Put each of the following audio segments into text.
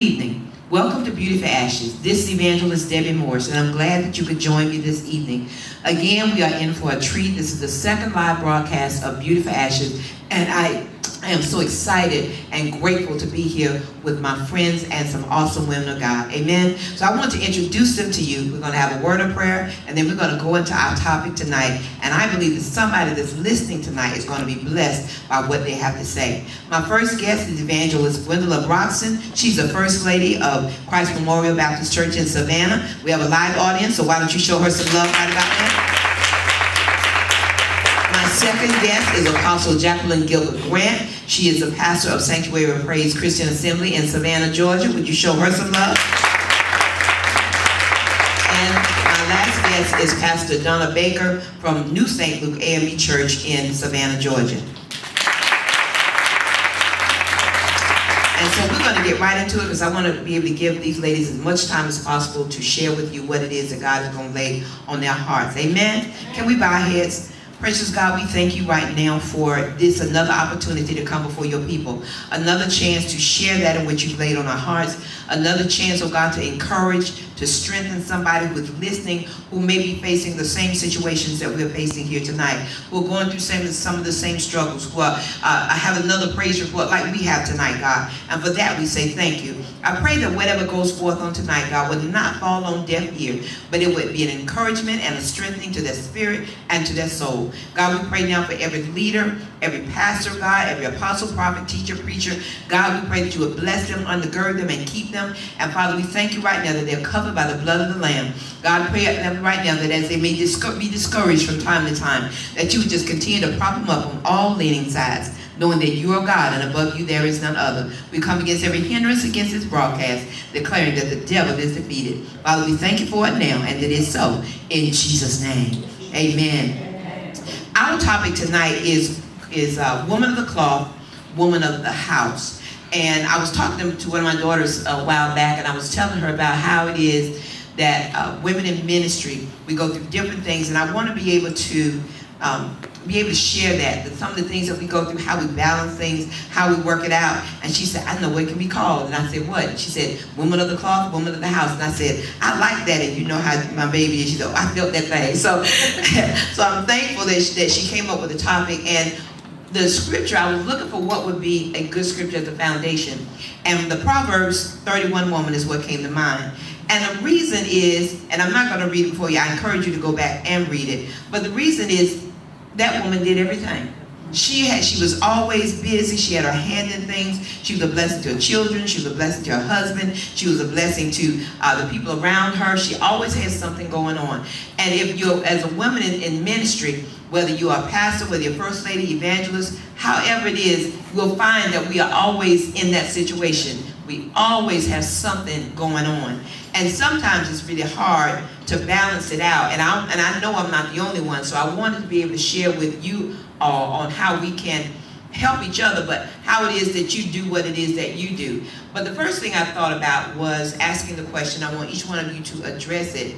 Evening. Welcome to Beauty for Ashes. This is Evangelist Debbie Morse, and I'm glad that you could join me this evening. Again, we are in for a treat. This is the second live broadcast of Beauty for Ashes, and I am so excited and grateful to be here with my friends and some awesome women of God. Amen. So I want to introduce them to you. We're going to have a word of prayer, and then we're going to go into our topic tonight. And I believe that somebody that's listening tonight is going to be blessed by what they have to say. My first guest is Evangelist Gwen Broxton. She's the First Lady of Christ Memorial Baptist Church in Savannah. We have a live audience, so why don't you show her some love right about now? My second guest is Apostle Jacqueline Gilbert Grant. She is the pastor of Sanctuary of Praise Christian Assembly in Savannah, Georgia. Would you show her some love? And my last guest is Pastor Donna Baker from New St. Luke AME Church in Savannah, Georgia. And so we're going to get right into it because I want to be able to give these ladies as much time as possible to share with you what it is that God is going to lay on their hearts. Amen? Can we bow our heads? Precious God, we thank you right now for this another opportunity to come before your people. Another chance to share that in which you've laid on our hearts. Another chance, oh God, to encourage, to strengthen somebody who is listening, who may be facing the same situations that we're facing here tonight, who are going through some of the same struggles, who have another praise report like we have tonight, God. And for that, we say thank you. I pray that whatever goes forth on tonight, God, would not fall on deaf ear, but it would be an encouragement and a strengthening to their spirit and to their soul. God, we pray now for every leader, every pastor, God, every apostle, prophet, teacher, preacher. God, we pray that you would bless them, undergird them, and keep them. And Father, we thank you right now that they're covered by the blood of the Lamb. God, I pray them right now that as they may be discouraged from time to time, that you would just continue to prop them up on all leaning sides, knowing that you are God and above you there is none other. We come against every hindrance against this broadcast, declaring that the devil is defeated. Father, we thank you for it now, and it is so. In Jesus' name, amen. Our topic tonight is woman of the cloth, woman of the house. And I was talking to one of my daughters a while back, and I was telling her about how it is that women in ministry, we go through different things, and I want to be able to share that some of the things that we go through, how we balance things, how we work it out. And she said, I know what it can be called. And I said, what? And she said, woman of the cloth, woman of the house. And I said, I like that. And you know how my baby is. She said, I felt that thing. So, so I'm thankful that she came up with the topic. And the scripture, I was looking for what would be a good scripture as a foundation. And the Proverbs 31 woman is what came to mind. And the reason is, and I'm not going to read it for you. I encourage you to go back and read it. But the reason is, that woman did everything. She was always busy. She had her hand in things. She was a blessing to her children. She was a blessing to her husband. She was a blessing to the people around her. She always had something going on. And if you're, as a woman in ministry, whether you are a pastor, whether you're first lady, evangelist, however it is, we'll find that we are always in that situation. We always have something going on. And sometimes it's really hard to balance it out. And I know I'm not the only one, so I wanted to be able to share with you all on how we can help each other, but how it is that you do what it is that you do. But the first thing I thought about was asking the question. I want each one of you to address it.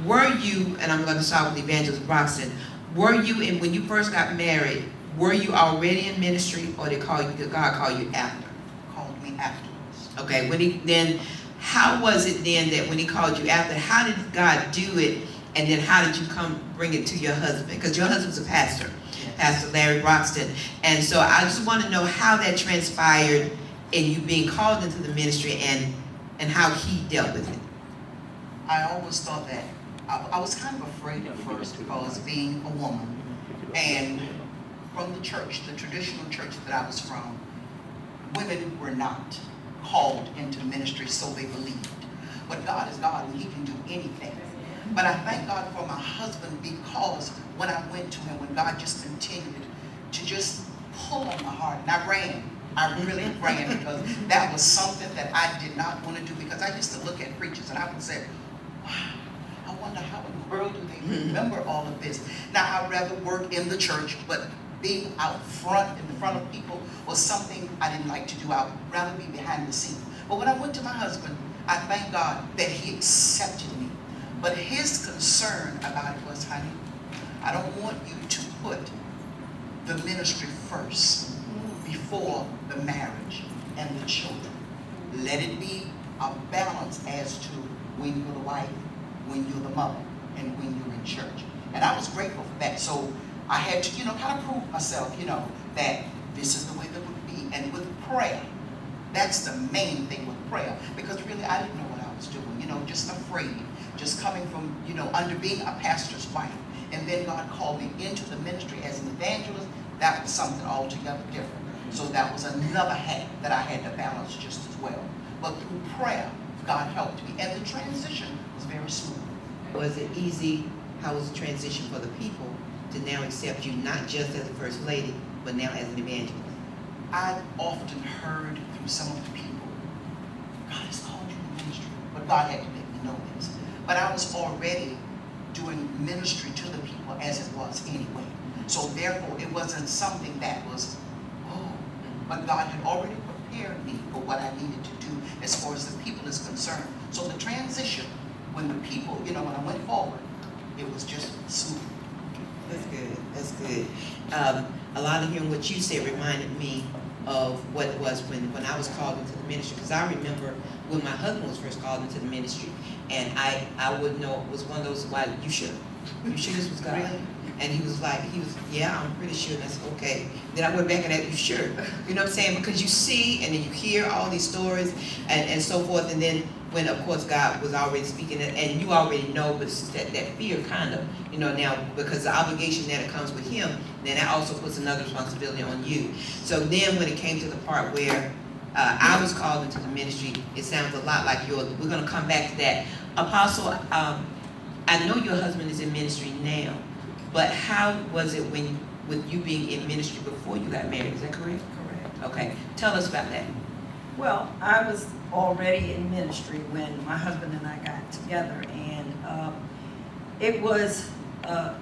Were you, and I'm going to start with Evangelist Broxton, were you, when you first got married, were you already in ministry, or did God call you after? Called me afterwards. Okay, how was it then that when he called you after, how did God do it, and then how did you come bring it to your husband? Because your husband's a pastor, yes. Pastor Larry Broxton. And so I just want to know how that transpired in you being called into the ministry and how he dealt with it. I always thought that, I was kind of afraid at first because being a woman, and from the church, the traditional church that I was from, women were not called into ministry, so they believed. But God is God, and he can do anything. But I thank God for my husband, because when I went to him, when God just continued to just pull on my heart, and I really ran, because that was something that I did not want to do, because I used to look at preachers and I would say, wow, I wonder how in the world do they remember all of this? Now, I'd rather work in the church, but being out front, in front of people, was something I didn't like to do. I would rather be behind the scenes. But when I went to my husband, I thank God that he accepted me. But his concern about it was, honey, I don't want you to put the ministry first before the marriage and the children. let it be a balance as to when you're the wife, when you're the mother, and when you're in church. And I was grateful for that. So I had to, kind of prove myself, that this is the way that it would be. And with prayer, that's the main thing with prayer. Because really, I didn't know what I was doing, just afraid. Just coming from, under being a pastor's wife. And then God called me into the ministry as an evangelist. That was something altogether different. So that was another hat that I had to balance just as well. But through prayer, God helped me. And the transition was very smooth. Was it easy? How was the transition for the people to now accept you not just as a first lady, but now as an evangelist? I often heard through some of the people, God has called you to ministry. But God had to make me know this. But I was already doing ministry to the people as it was anyway. So therefore, it wasn't something that was, but God had already prepared me for what I needed to do as far as the people is concerned. So the transition, when the people, when I went forward, it was just smooth. That's good. That's good. A lot of hearing what you said reminded me of what it was when I was called into the ministry. Because I remember when my husband was first called into the ministry, and I wouldn't know, it was one of those, why, you sure? You sure this was God? Really? And he was, yeah, I'm pretty sure. And I said, okay. Then I went back and asked, you sure? You know what I'm saying? Because you see, and then you hear all these stories, and so forth. And then when, of course, God was already speaking, and you already know, but it's just that fear kind of, now, because the obligation that it comes with him, then that also puts another responsibility on you. So then when it came to the part where I was called into the ministry, it sounds a lot like yours. We're going to come back to that. Apostle, I know your husband is in ministry now, but how was it with you being in ministry before you got married? Is that correct? Correct. Okay. Tell us about that. Well, I was already in ministry when my husband and I got together, and it was a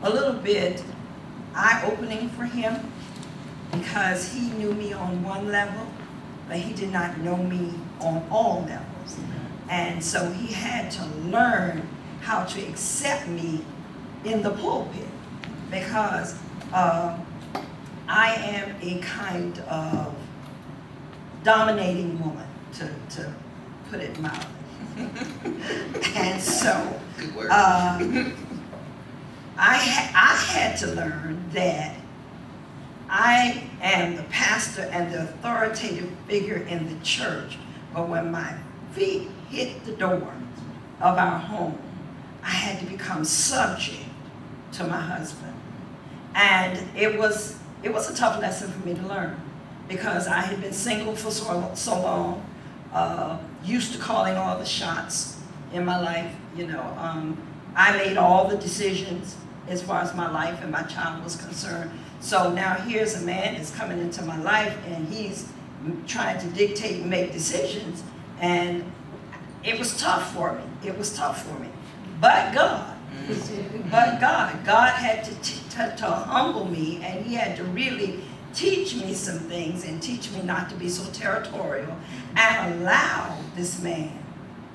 little bit eye-opening for him because he knew me on one level, but he did not know me on all levels. And so he had to learn how to accept me in the pulpit, because I am a kind of dominating woman, to put it mildly. And so I had to learn that I am the pastor and the authoritative figure in the church, but when my feet hit the door of our home, I had to become subject to my husband. And it was a tough lesson for me to learn, because I had been single for so long, used to calling all the shots in my life. I made all the decisions as far as my life and my child was concerned. So now here's a man that's coming into my life, and he's trying to dictate and make decisions, and it was tough for me. It was tough for me. But God, God had to humble me, and he had to really teach me some things and teach me not to be so territorial and allow this man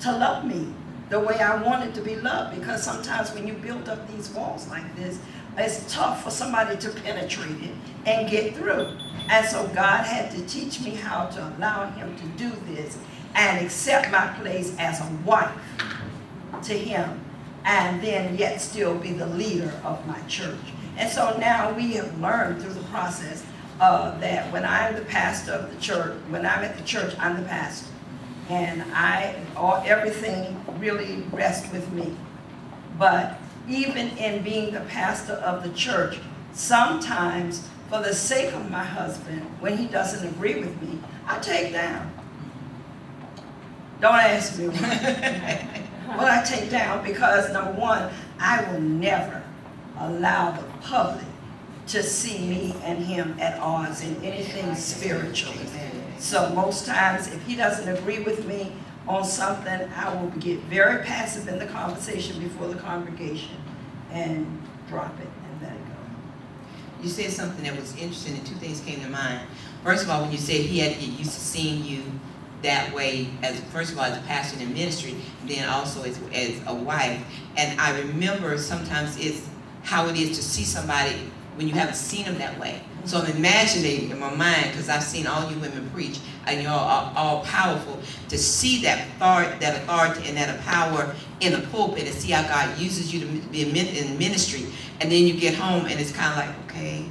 to love me the way I wanted to be loved. Because sometimes when you build up these walls like this, it's tough for somebody to penetrate it and get through. And so God had to teach me how to allow him to do this and accept my place as a wife to him, and then yet still be the leader of my church. And so now we have learned through the process that when I'm the pastor of the church, when I'm at the church, I'm the pastor. And everything really rests with me. But even in being the pastor of the church, sometimes for the sake of my husband, when he doesn't agree with me, I take down. Don't ask me what I take down, because number one, I will never allow the public to see me and him at odds in anything spiritual. So most times, if he doesn't agree with me on something, I will get very passive in the conversation before the congregation and drop it and let it go. You said something that was interesting, and two things came to mind. First of all, when you said he had to get used to seeing you that way, as first of all as a pastor in ministry, then also as a wife. And I remember sometimes it's how it is to see somebody when you haven't seen them that way. So I'm imagining in my mind, because I've seen all you women preach, and you're all powerful, to see that authority and that power in the pulpit, and see how God uses you to be in ministry, and then you get home and it's kind of like, okay,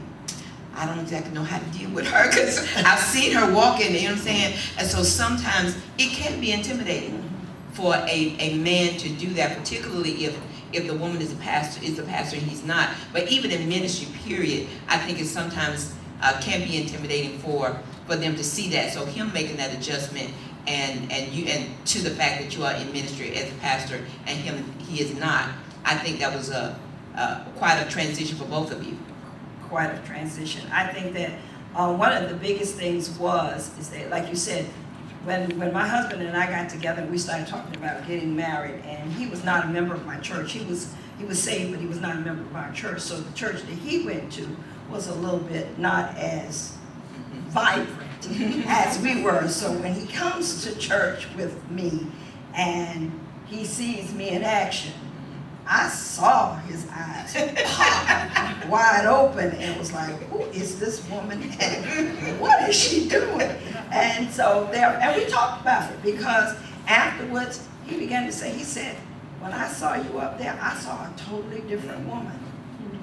I don't exactly know how to deal with her, because I've seen her walking, you know what I'm saying? And so sometimes it can be intimidating for a man to do that, particularly if the woman is a pastor and he's not. But even in ministry, period, I think it sometimes can be intimidating for them to see that. So him making that adjustment and to the fact that you are in ministry as a pastor and he is not, I think that was quite a transition for both of you. Quite a transition. I think that one of the biggest things is that, like you said, when my husband and I got together, we started talking about getting married, and he was not a member of my church. He was saved, but he was not a member of our church. So the church that he went to was a little bit not as vibrant as we were. So when he comes to church with me and he sees me in action, I saw his eyes pop wide open and was like, who is this woman and what is she doing? And so and we talked about it, because afterwards he began to say, he said, when I saw you up there, I saw a totally different woman.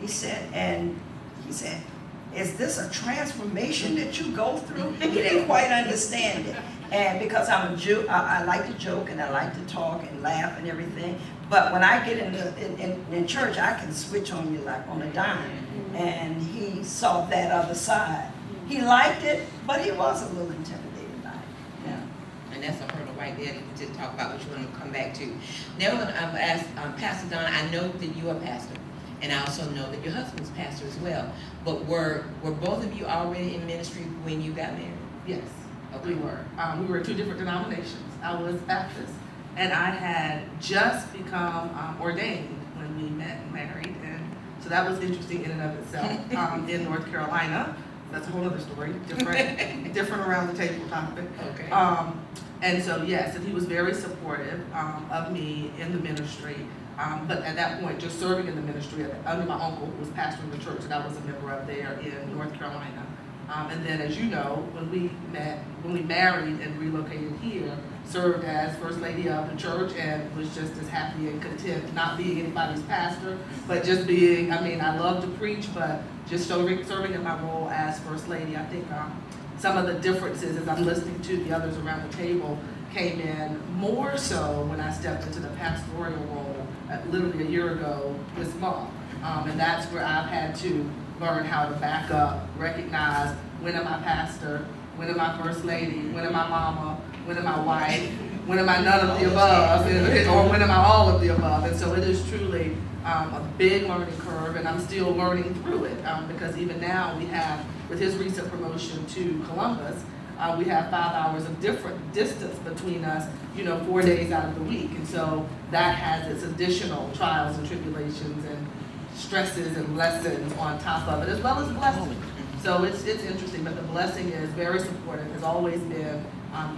He said, is this a transformation that you go through? He didn't quite understand it. And because I'm a Jew, I like to joke and I like to talk and laugh and everything. But when I get in church, I can switch on you like on a dime. And he saw that other side. He liked it, but he was a little intimidated by it. Yeah. And that's a hurdle right there to talk about, which we're going to come back to. Now we're going to ask Pastor Donna. I know that you're a pastor, and I also know that your husband's pastor as well. But were both of you already in ministry when you got married? Yes, Okay. we were. We were in two different denominations. I was Baptist, and I had just become ordained when we met and married, and so that was interesting in and of itself. In North Carolina, that's a whole other story, different around the table topic. Okay. And so yes, and he was very supportive of me in the ministry. But at that point, just serving in the ministry under my uncle, who was pastoring the church that I was a member of there in North Carolina. And then, as you know, when we married and relocated here, served as First Lady of the church and was just as happy and content not being anybody's pastor, but just being, I love to preach, but just serving in my role as First Lady. I think some of the differences as I'm listening to the others around the table came in more so when I stepped into the pastoral role literally a year ago this month. And that's where I've had to learn how to back up, recognize when am I pastor, when am I First Lady, when am I mama, when am I wife, when am I none of the above, or when am I all of the above. And so it is truly a big learning curve, and I'm still learning through it, because even now we have, with his recent promotion to Columbus, we have 5 hours of different distance between us, 4 days out of the week. And so that has its additional trials and tribulations and stresses and lessons on top of it, as well as blessings. So it's interesting, but the blessing is very supportive, has always been,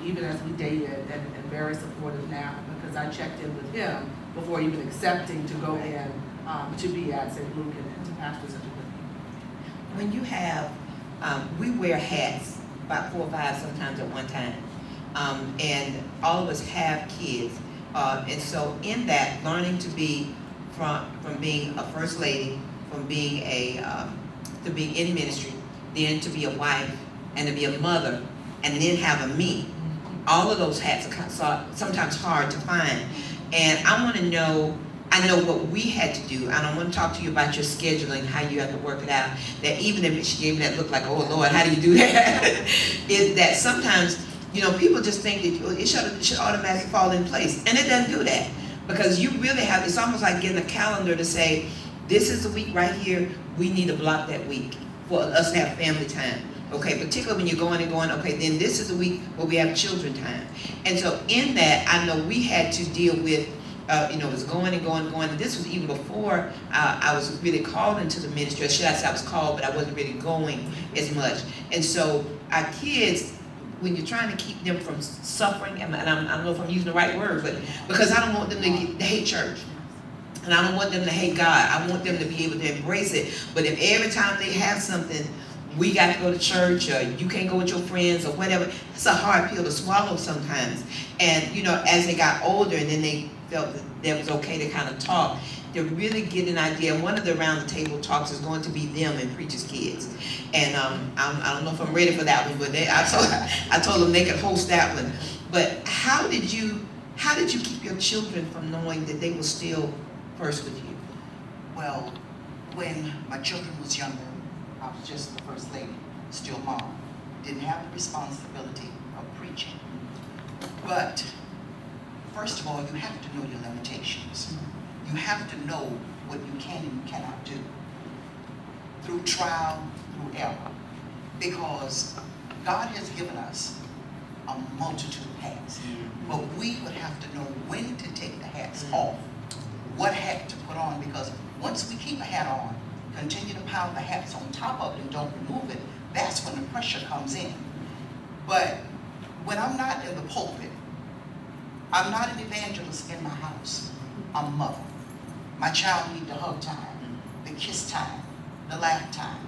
even as we dated, and very supportive now, because I checked in with him before even accepting to go in to be at St. Luke and to pastor such a good. When you have, we wear hats, about 4 or 5 sometimes at one time, and all of us have kids, and so in that, learning to be from being a First Lady, from being to being in ministry, then to be a wife, and to be a mother, and then have a me. All of those hats are sometimes hard to find. And I want to know, I know what we had to do, and I want to talk to you about your scheduling, how you have to work it out, that even if she gave me that look like, oh Lord, how do you do that? Is that sometimes, people just think that it should automatically fall in place, and it doesn't do that. Because you really have, it's almost like getting a calendar to say, this is the week right here, we need to block that week for us to have family time. Okay, particularly when you're going, okay, then this is the week where we have children time. And so in that, I know we had to deal with, it was going. And this was even before I was really called into the ministry. Or should I say I was called, but I wasn't really going as much. And so our kids, when you're trying to keep them from suffering, and I don't know if I'm using the right word, but because I don't want them to hate church. And I don't want them to hate God. I want them to be able to embrace it. But if every time they have something, we got to go to church, or you can't go with your friends, or whatever. It's a hard pill to swallow sometimes. And, you know, as they got older and then they felt that it was okay to kind of talk, to really get an idea. One of the round the table talks is going to be them and Preacher's Kids. And I don't know if I'm ready for that one, but I told them they could host that one. But how did you keep your children from knowing that they were still first with you? Well, when my children was younger, I was just the first lady, still mom. Didn't have the responsibility of preaching. But first of all, you have to know your limitations. You have to know what you can and you cannot do. Through trial, through error. Because God has given us a multitude of hats. But we would have to know when to take the hats off. What hat to put on, because once we keep a hat on, continue to pile the hats on top of it and don't remove it, that's when the pressure comes in. But when I'm not in the pulpit, I'm not an evangelist in my house. I'm a mother. My child needs the hug time, the kiss time, the laugh time.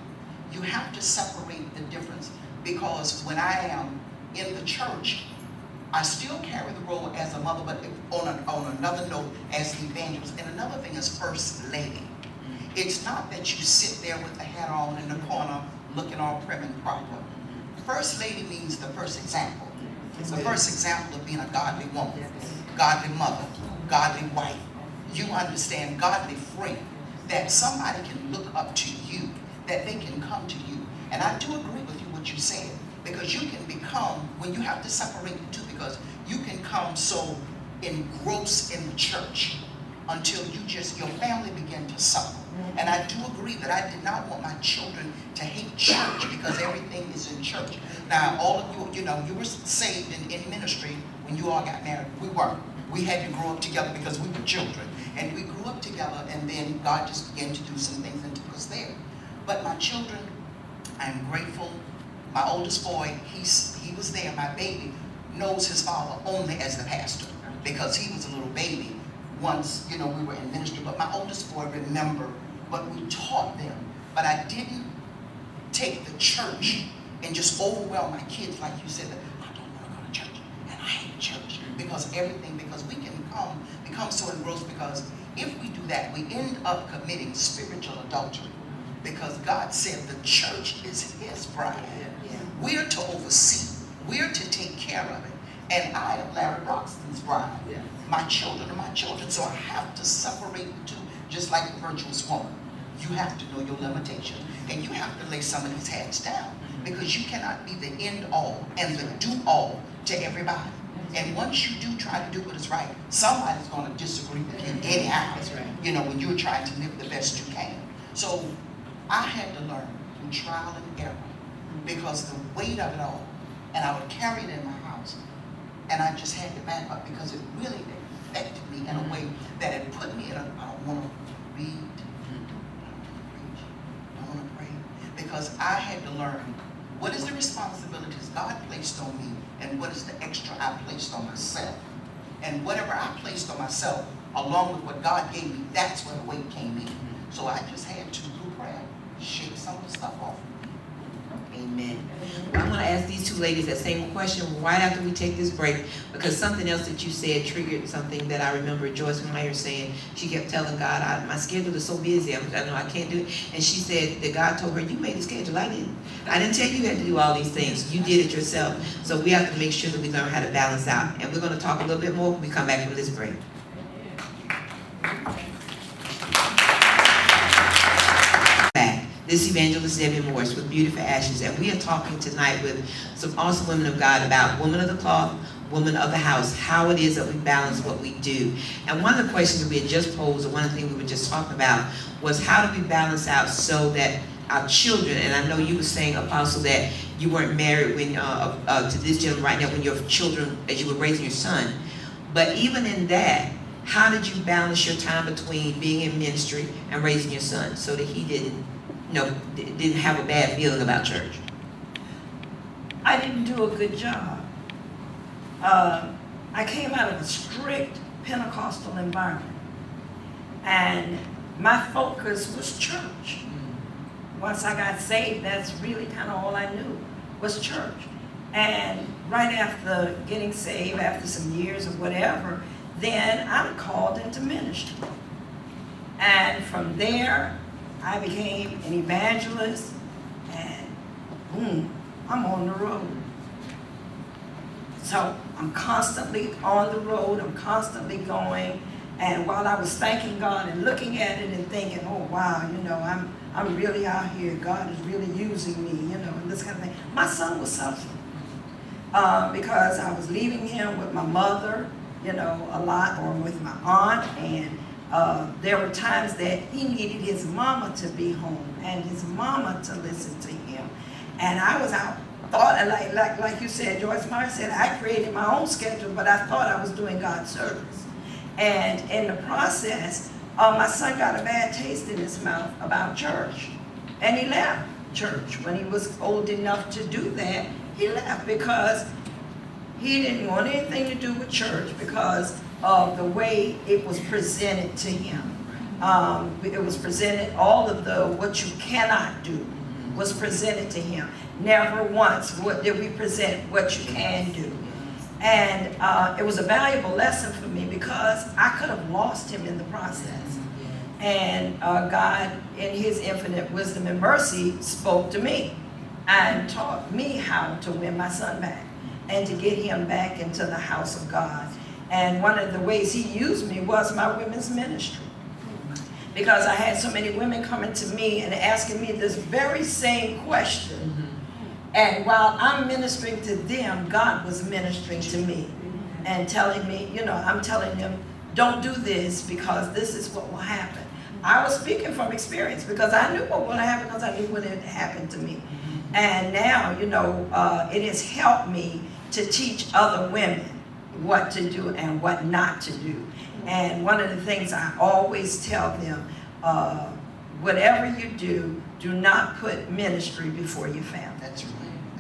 You have to separate the difference, because when I am in the church, I still carry the role as a mother, but on another note, as the evangelist. And another thing is first lady. It's not that you sit there with the hat on in the corner looking all prim and proper. First lady means the first example. It's the first example of being a godly woman, godly mother, godly wife. You understand, godly friend, that somebody can look up to you, that they can come to you. And I do agree with you what you said, because you can become, when you have to separate the two, because you can come so engrossed in the church until your family begin to suffer. And I do agree that I did not want my children to hate church because everything is in church. Now, all of you, you were saved in ministry when you all got married. We weren't. We had to grow up together because we were children. And we grew up together, and then God just began to do some things and took us there. But my children, I'm grateful. My oldest boy, he was there. My baby knows his father only as the pastor because he was a little baby once, we were in ministry. But my oldest boy remembered what we taught them. But I didn't take the church and just overwhelm my kids like you said, that I don't want to go to church and I hate church because we can become so engrossed, because if we do that, we end up committing spiritual adultery, because God said the church is his bride. We're to oversee. We're to take care of it. And I am Larry Broxton's bride. My children are my children. So I have to separate the two, just like the virtuous woman. You have to know your limitations. And you have to lay some of these hats down, because you cannot be the end all and the do all to everybody. And once you do try to do what is right, somebody's going to disagree with you anyhow. That's right. When you're trying to live the best you can. So I had to learn through trial and error, because the weight of it all, and I would carry it in my house, and I just had to back up, because it really affected me in a way that it put me in I don't want to read, I don't want to pray, because I had to learn what is the responsibilities God placed on me, and what is the extra I placed on myself. And whatever I placed on myself, along with what God gave me, that's where the weight came in. So I just had to, through prayer, shake some of the stuff off. Amen. Well, I'm going to ask these two ladies that same question right after we take this break, because something else that you said triggered something that I remember Joyce Meyer saying. She kept telling God, my schedule is so busy, I know I can't do it. And she said that God told her, you made the schedule, I didn't tell you had to do all these things. You did it yourself. So we have to make sure that we learn how to balance out. And we're going to talk a little bit more when we come back from this break. This evangelist Debbie Morse with Beautiful Ashes, and we are talking tonight with some awesome women of God about women of the cloth, women of the house, how it is that we balance what we do. And one of the questions that we had just posed, or one of the things we were just talking about, was how do we balance out so that our children, and I know you were saying, Apostle, that you weren't married when to this gentleman right now when your children, as you were raising your son, but even in that, how did you balance your time between being in ministry and raising your son so that he didn't have a bad feeling about church? I didn't do a good job. I came out of a strict Pentecostal environment, and my focus was church. once I got saved, that's really kind of all I knew was church. And right after getting saved, after some years or whatever, then I'm called into ministry. And from there, I became an evangelist, and boom, I'm on the road. So I'm constantly on the road, I'm constantly going. And while I was thanking God and looking at it and thinking, oh wow, you know, I'm really out here, God is really using me, you know, and this kind of thing. My son was suffering because I was leaving him with my mother, you know, a lot, or with my aunt, and there were times that he needed his mama to be home and his mama to listen to him. And I was out, thought, like you said, Joyce Meyer said, I created my own schedule, but I thought I was doing God's service. And in the process, my son got a bad taste in his mouth about church. And he left church. When he was old enough to do that, he left because he didn't want anything to do with church because of the way it was presented to him. It was presented, all of the what you cannot do was presented to him. Never once did we present what you can do. And it was a valuable lesson for me because I could have lost him in the process. And God, in his infinite wisdom and mercy, spoke to me and taught me how to win my son back and to get him back into the house of God. And one of the ways he used me was my women's ministry. Because I had so many women coming to me and asking me this very same question. And while I'm ministering to them, God was ministering to me and telling me, you know, I'm telling them, don't do this because this is what will happen. I was speaking from experience because I knew what would happen because I knew what had happened to me. And now, you know, it has helped me to teach other women what to do and what not to do. And one of the things I always tell them, whatever you do, do not put ministry before your family. That's right.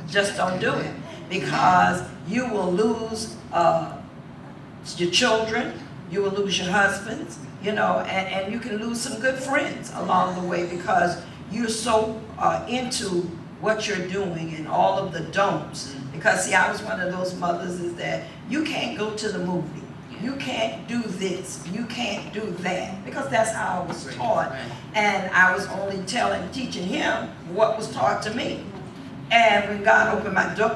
Just don't do it, because you will lose your children, you will lose your husbands, you know, and you can lose some good friends along the way because you're so into what you're doing and all of the don'ts. Because see, I was one of those mothers is that you can't go to the movie, you can't do this, you can't do that, because that's how I was taught, and I was only teaching him what was taught to me. And when God opened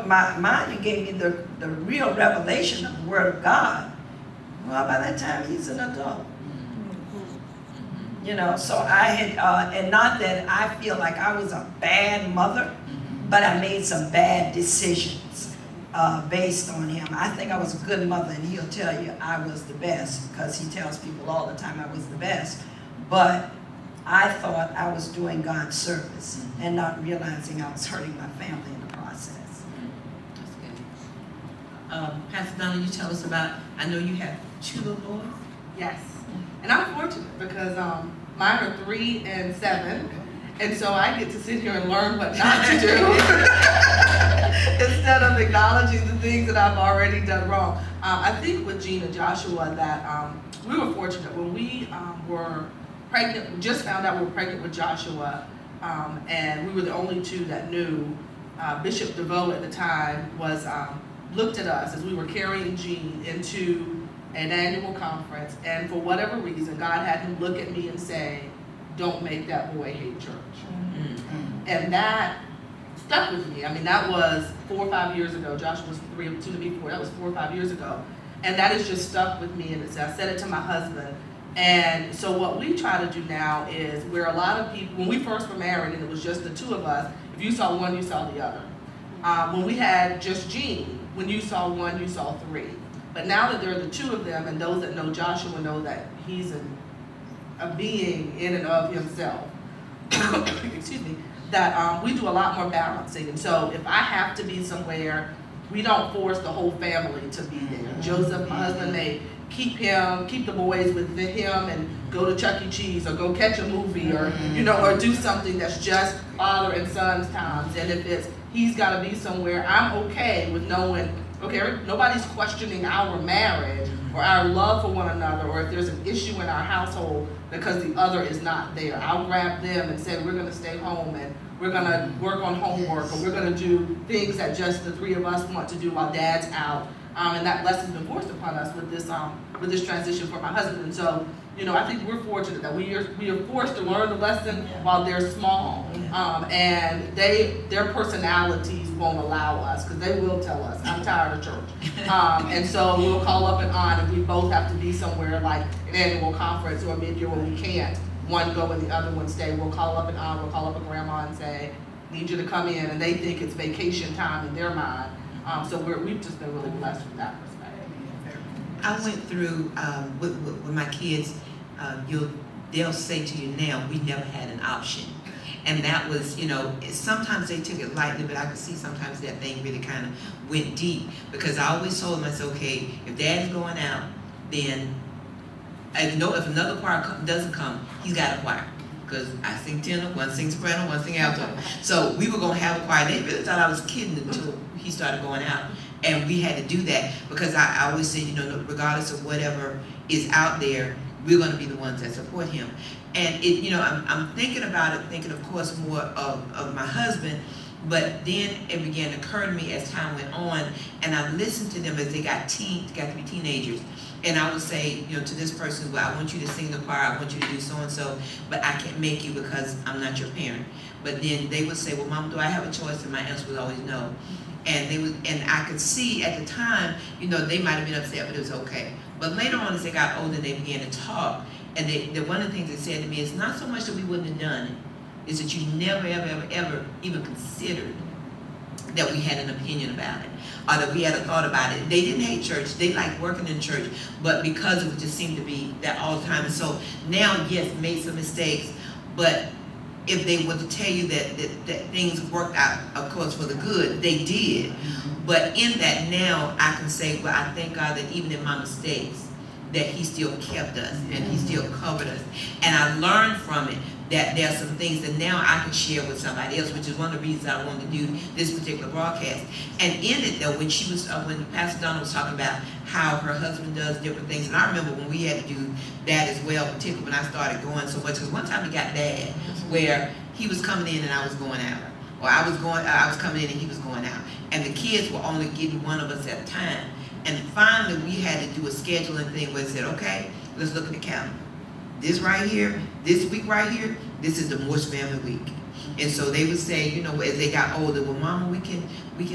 my mind and gave me the real revelation of the Word of God, well, by that time he's an adult. You know, so I had, and not that I feel like I was a bad mother, but I made some bad decisions based on him. I think I was a good mother, and he'll tell you I was the best because he tells people all the time I was the best. But I thought I was doing God's service and not realizing I was hurting my family in the process. That's good. Pastor Donna, you tell us about, I know you have 2 little boys. Yes. And I'm fortunate because mine are 3 and 7. And so I get to sit here and learn what not to do instead of acknowledging the things that I've already done wrong. I think with Gene and Joshua that we were fortunate when we were pregnant. We just found out we were pregnant with Joshua, and we were the only 2 that knew. Bishop DeVoe at the time was looked at us as we were carrying Gene into an annual conference, and for whatever reason, God had him look at me and say, "Don't make that boy hate church." And that stuck with me. I mean, that was 4 or 5 years ago. Joshua was 3, soon to be 4. That was 4 or 5 years ago, and that has just stuck with me. And I said it to my husband. And so what we try to do now is where a lot of people, when we first were married and it was just the 2 of us, if you saw one, you saw the other. When we had just Gene, when you saw one, you saw 3. But now that there are the 2 of them, and those that know Joshua know that he's a being in and of himself, excuse me, that we do a lot more balancing. And so if I have to be somewhere, we don't force the whole family to be there. Joseph, my husband, may keep the boys with him and go to Chuck E. Cheese or go catch a movie or, you know, or do something that's just father and son's times. And if he's got to be somewhere, I'm okay with knowing, okay, nobody's questioning our marriage or or our love for one another, or if there's an issue in our household because the other is not there, I'll grab them and say, we're gonna stay home and we're gonna work on homework, or we're gonna do things that just the three of us want to do while Dad's out. And that lesson's been forced upon us with this transition for my husband. And so, you know, I think we're fortunate that we are forced to learn the lesson while they're small, and their personalities won't allow us, because they will tell us, I'm tired of church. And so we'll call up an aunt, and we both have to be somewhere like an annual conference or mid-year where we can't one go and the other one stay. We'll call up an aunt, we'll call up a grandma and say, need you to come in, and they think it's vacation time in their mind. So we've just been really blessed from that perspective. I went through with my kids. They'll say to you now, we never had an option, and that was, you know, sometimes they took it lightly, but I could see sometimes that thing really kind of went deep, because I always told them, I said, okay, if Dad's going out, then if another choir doesn't come, he's got a choir. Because I sing tenor, one sings soprano, one sings alto. So we were going to have a choir. They really thought I was kidding until he started going out. And we had to do that, because I always say, you know, regardless of whatever is out there, we're going to be the ones that support him. And it, you know, I'm thinking about it, thinking of course more of my husband, but then it began to occur to me as time went on, and I listened to them as they got to be teenagers. And I would say, you know, to this person, well, I want you to sing the choir, I want you to do so-and-so, but I can't make you because I'm not your parent. But then they would say, well, Mom, do I have a choice? And my answer was always no. And I could see at the time, you know, they might have been upset, but it was okay. But later on, as they got older, they began to talk. And one of the things they said to me is not so much that we wouldn't have done it, is that you never, ever, ever, ever even considered that we had an opinion about it, or that we had a thought about it. They didn't hate church. They liked working in church, but because it just seemed to be that all the time. And so now, yes, made some mistakes, but if they were to tell you that things worked out, of course, for the good, they did. But in that now, I can say, well, I thank God that even in my mistakes, that he still kept us and he still covered us. And I learned from it that there are some things that now I can share with somebody else, which is one of the reasons I wanted to do this particular broadcast. And in it, though, when Pastor Donna was talking about how her husband does different things, and I remember when we had to do that as well, particularly when I started going so much, because one time it got bad, where he was coming in and I was going out, or I was coming in and he was going out, and the kids were only getting one of us at a time. And finally, we had to do a scheduling thing where it said, okay, let's look at the calendar. This right here, this week right here, this is the Morse family week. And so they would say, you know, as they got older, well, Mama, we can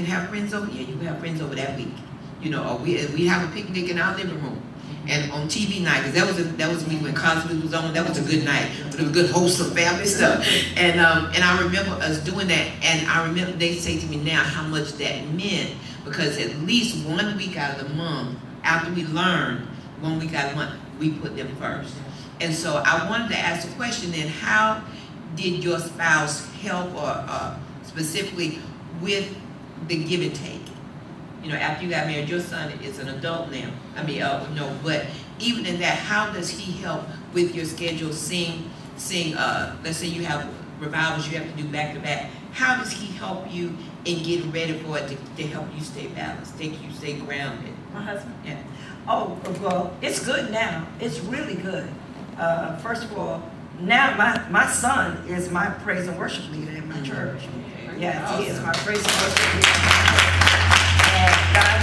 have friends over. Yeah, you can have friends over that week. You know, or we have a picnic in our living room. And on TV night, because that was me when Cosby was on. That was a good night, but it was good wholesome family stuff. And I remember us doing that. And I remember they say to me now how much that meant, because at least 1 week out of the month, after we learned 1 week out of the month, we put them first. And so I wanted to ask the question then, how did your spouse help, or specifically with the give and take? You know, after you got married, your son is an adult now. I mean, no, but even in that, how does he help with your schedule? Sing. Let's say you have revivals you have to do back to back. How does he help you in getting ready for it to help you stay balanced, take you stay grounded? My husband? Yeah. Oh, well, it's good now. It's really good. First of all, now my son is my praise and worship leader in my church. Yeah, he is my praise and worship leader. And God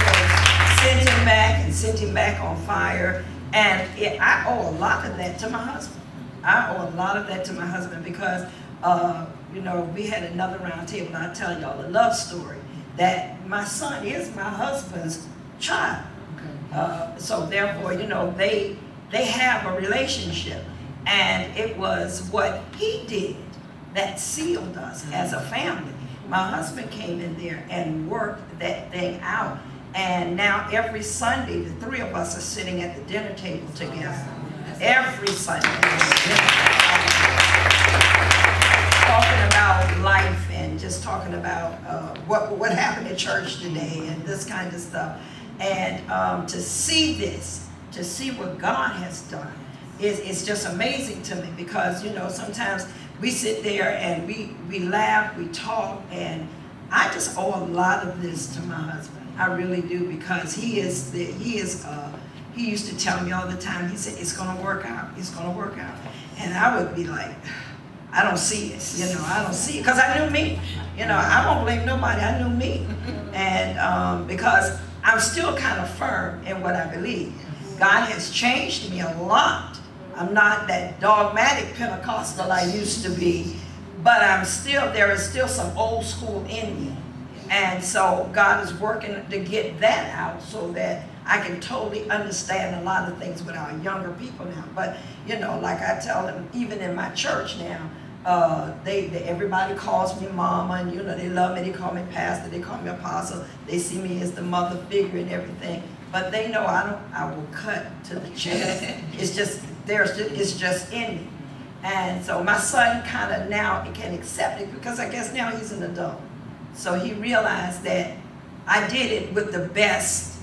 has sent him back on fire. And I owe a lot of that to my husband. Because, you know, we had another round table, and I'll tell y'all a love story, that my son is my husband's child. So therefore, you know, they have a relationship, and it was what he did that sealed us as a family. My husband came in there and worked that thing out, and now every Sunday the three of us are sitting at the dinner table together. Every Sunday, talking about life and just talking about what happened at church today and this kind of stuff. And to see what God has done is just amazing to me, because, you know, sometimes we sit there and we laugh, we talk, and I just owe a lot of this to my husband. I really do, because he is he used to tell me all the time, he said, it's gonna work out, it's gonna work out. And I would be like, I don't see it, I don't see it, because I knew me. I won't blame nobody, I knew me. And because I'm still kind of firm in what I believe. God has changed me a lot. I'm not that dogmatic Pentecostal I used to be, but there is still some old school in me. And so God is working to get that out so that I can totally understand a lot of things with our younger people now. But, like I tell them, even in my church now, everybody calls me mama, and they love me. They call me pastor, they call me apostle. They see me as the mother figure and everything. But they know I will cut to the chest. It's just in me. And so my son kind of now can accept it, because I guess now he's an adult. So he realized that I did it with the best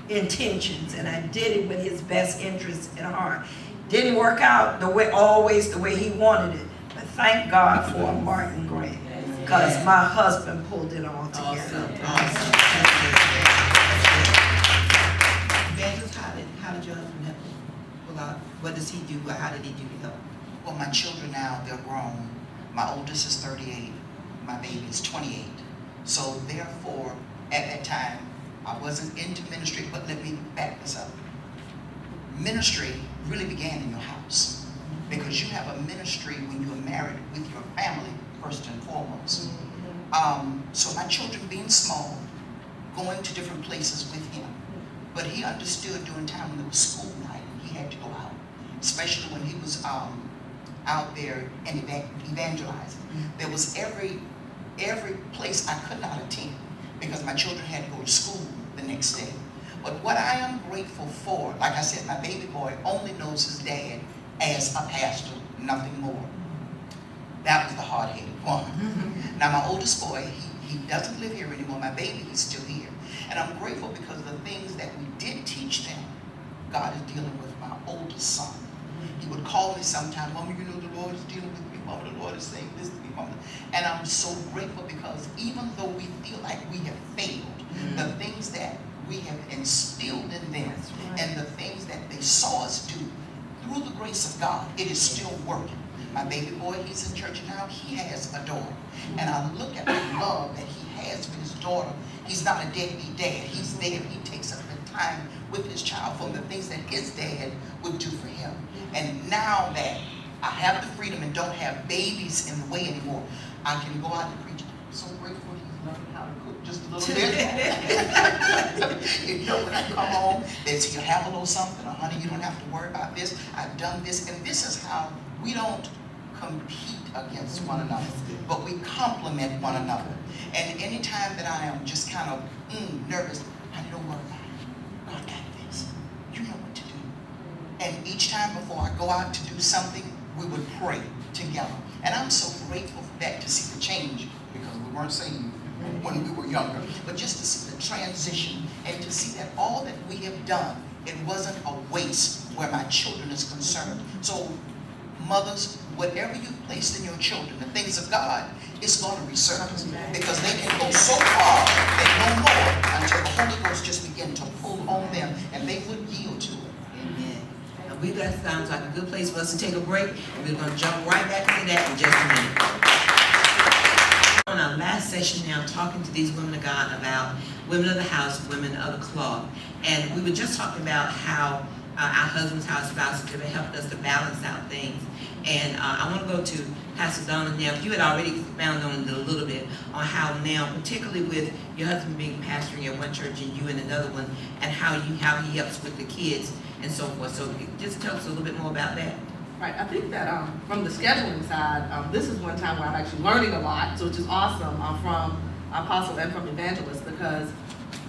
intentions, and I did it with his best interests in heart. Didn't work out always the way he wanted it. But thank God for Martin Grant, because my husband pulled it all together. Awesome. Evangelist, how did your husband help you pull out? What does he do? How did he do to help? Well, my children now, they're grown. My oldest is 38. My baby is 28. So therefore, at that time, I wasn't into ministry, but let me back this up. Ministry really began in your house, because you have a ministry when you're married with your family, first and foremost. So my children being small, going to different places with him, but he understood during time when it was school night and he had to go out, especially when he was out there and evangelizing. There was every place I could not attend, because my children had to go to school the next day. But what I am grateful for, like I said, my baby boy only knows his dad as a pastor, nothing more. That was the hard-headed one. Now my oldest boy, he doesn't live here anymore. My baby, he's still here. And I'm grateful because of the things that we did teach them, God is dealing with my oldest son. He would call me sometime, Mama, the Lord is dealing with me. Mama, the Lord is saying this to me, Mama. And I'm so grateful, because even though we feel like we have failed, the things that we have instilled in them, and the things that they saw us do, through the grace of God, it is still working. My baby boy, he's in church now, he has a daughter. And I look at the love that he has for his daughter. He's not a deadbeat dad. He's there. He takes up the time with his child for the things that his dad would do for him. And now that I have the freedom and don't have babies in the way anymore, I can go out and preach. I'm so grateful he's learning how to cook just a little bit. When I come home, they say, you have a little something, or honey, you don't have to worry about this. I've done this. And this is how we don't compete against one another, but we complement one another. And anytime that I am just kind of nervous, I know what God got this. You know what to do. And each time before I go out to do something, we would pray together. And I'm so grateful for that, to see the change, because we weren't saved when we were younger, but just to see the transition and to see that all that we have done, it wasn't a waste where my children is concerned. So mothers, whatever you've placed in your children, the things of God, it's going to resurface, because they can go so far, they know more, until the Holy Ghost just begin to pull on them, and they would yield to it. Amen. And that sounds like a good place for us to take a break, and we're going to jump right back into that in just a minute. On our last session now, talking to these women of God about women of the house, women of the cloth, and we were just talking about how our husbands, our spouses have helped us to balance out things. And I want to go to Pastor Donna now. You had already expounded on it a little bit, on how now, particularly with your husband being pastoring at one church and you in another one, and how he helps with the kids and so forth. So just tell us a little bit more about that. Right, I think that from the scheduling side, this is one time where I'm actually learning a lot, so which is awesome from Apostle and from Evangelist, because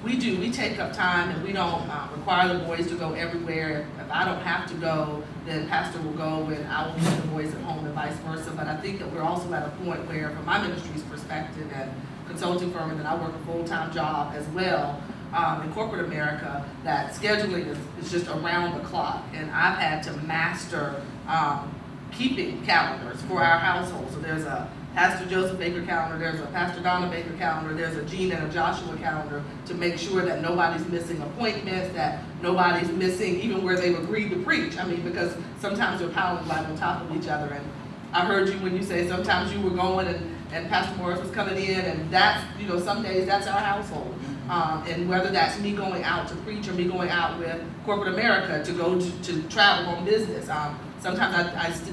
we take up time and we don't require the boys to go everywhere. If I don't have to go, then Pastor will go and I will leave the boys at home and vice versa. But I think that we're also at a point where, from my ministry's perspective and consulting firm, and then I work a full-time job as well in corporate America, that scheduling is just around the clock. And I've had to master keeping calendars for our household. So there's a Pastor Joseph Baker calendar, there's a Pastor Donna Baker calendar, there's a Gene and a Joshua calendar to make sure that nobody's missing appointments, that nobody's missing even where they've agreed to preach. I mean, because sometimes they're piling right on top of each other. And I heard you when you say sometimes you were going and Pastor Morse was coming in, and that's, you know, some days that's our household. And whether that's me going out to preach or me going out with corporate America to go to travel on business. Sometimes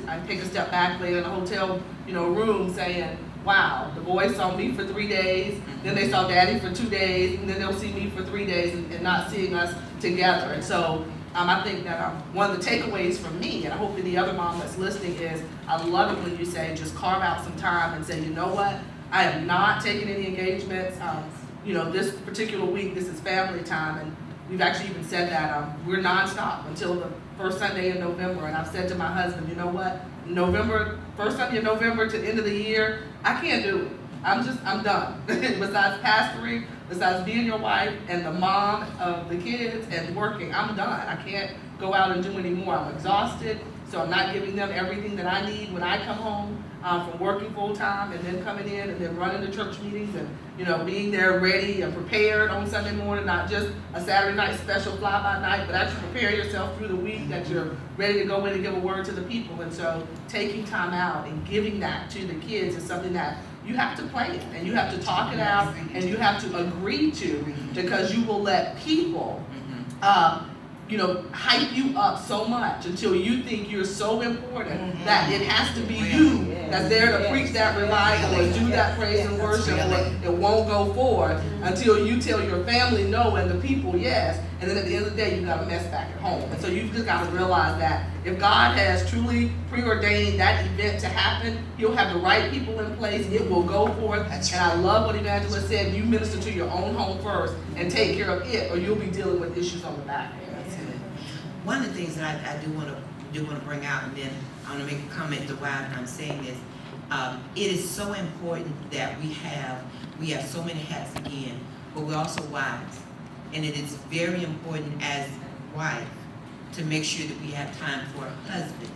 I take a step back later in a hotel, you know, room saying, wow, the boys saw me for 3 days, then they saw Daddy for 2 days, and then they'll see me for 3 days and not seeing us together. And so I think that one of the takeaways from me, and I hope any other mom that's listening, is I love it when you say just carve out some time and say, you know what, I am not taking any engagements. You know, this particular week, this is family time, and we've actually even said that we're nonstop until the first Sunday in November. And I've said to my husband, you know what, first Sunday in November to the end of the year, I can't do it. I'm done. Besides pastoring, besides being your wife and the mom of the kids and working, I'm done. I can't go out and do any more. I'm exhausted, so I'm not giving them everything that I need when I come home from working full time and then coming in and then running the church meetings and, you know, being there ready and prepared on Sunday morning, not just a Saturday night special fly-by night, but actually prepare yourself through the week that you're ready to go in and give a word to the people. And so taking time out and giving that to the kids is something that you have to plan and you have to talk it out and you have to agree to, because you will let people you know, hype you up so much until you think you're so important that it has to be you that's there to preach that revival or do that praise and worship, or it won't go forward until you tell your family no and the people yes, and then at the end of the day you got a mess back at home. And so you've just got to realize that if God has truly preordained that event to happen, He'll have the right people in place, it will go forth. And I love what Evangelist said, you minister to your own home first and take care of it, or you'll be dealing with issues on the back end. One of the things that I do want to bring out, and then I want to make a comment to why I'm saying this. It is so important that we have so many hats again, but we're also wives, and it is very important as wife to make sure that we have time for a husband,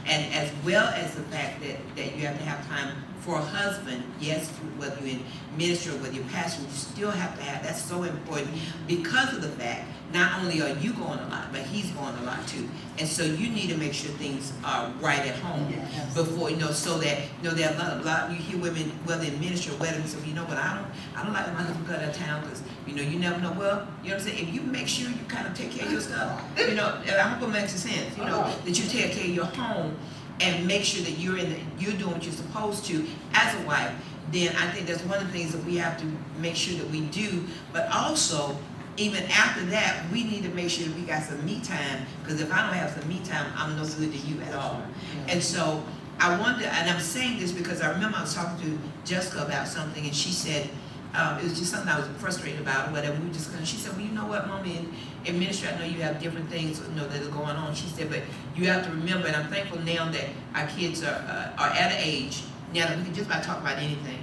and as well as the fact that you have to have time for a husband. Yes, whether you're in ministry or whether you're pastor, you still have to have. That's so important because of the fact not only are you going a lot, but he's going a lot too. And so you need to make sure things are right at home before, you know, so that, you know, there are a lot you hear women, whether in ministry or weddings, so you know, but I don't like when my husband cut out of town because, you know, you never know. Well, you know what I'm saying? If you make sure you kind of take care of your stuff, you know, I hope it makes sense, you know, that you take care of your home and make sure that you're doing what you're supposed to as a wife, then I think that's one of the things that we have to make sure that we do. But also, even after that, we need to make sure that we got some me time, because if I don't have some me time, I'm no good to you at all. And so I wonder, and I'm saying this because I remember I was talking to Jessica about something, and she said, it was just something I was frustrated about, or whatever. We were just she said, well, you know what, Mommy, in ministry, I know you have different things, you know, that are going on. She said, but you have to remember, and I'm thankful now that our kids are at an age now that we can just about talk about anything.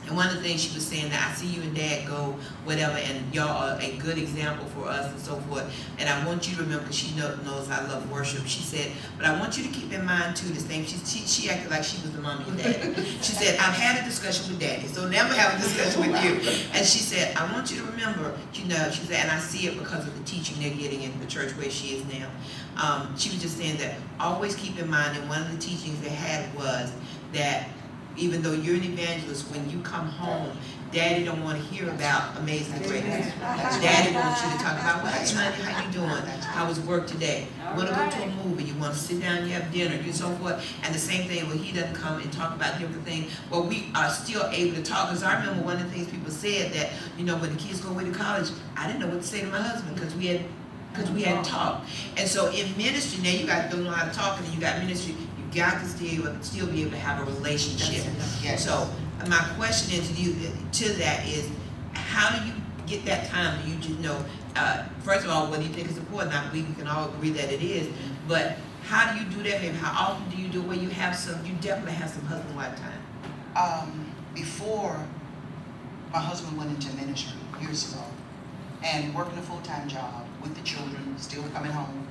And one of the things she was saying, that I see you and Dad go, whatever, and y'all are a good example for us and so forth. And I want you to remember, because she knows I love worship. She said, but I want you to keep in mind too this thing. She acted like she was the mommy and daddy. She said, I've had a discussion with Daddy, so never have a discussion with you. And she said, I want you to remember, you know, she said, and I see it because of the teaching they're getting in the church where she is now. She was just saying that always keep in mind, and one of the teachings they had was that even though you're an evangelist, when you come home, Daddy don't want to hear about Amazing Grace. Daddy wants you to talk about, well, hey, honey, how you doing? How was work today? You want to go to a movie? You want to sit down and you have dinner? You so forth. And the same thing, when he doesn't come and talk about different things, well, we are still able to talk. Because I remember one of the things people said that, you know, when the kids go away to college, I didn't know what to say to my husband because we hadn't talked. And so in ministry, now you got to know how to talk, and then you got ministry. Got to still be able to have a relationship. Yes. So my question to that is, how do you get that time? Do you just know, first of all, whether you think it's important? I believe we can all agree that it is. But how do you do that? Maybe how often do you do it? Where you definitely have some husband-wife time. Before my husband went into ministry years ago, and working a full-time job with the children, still coming home,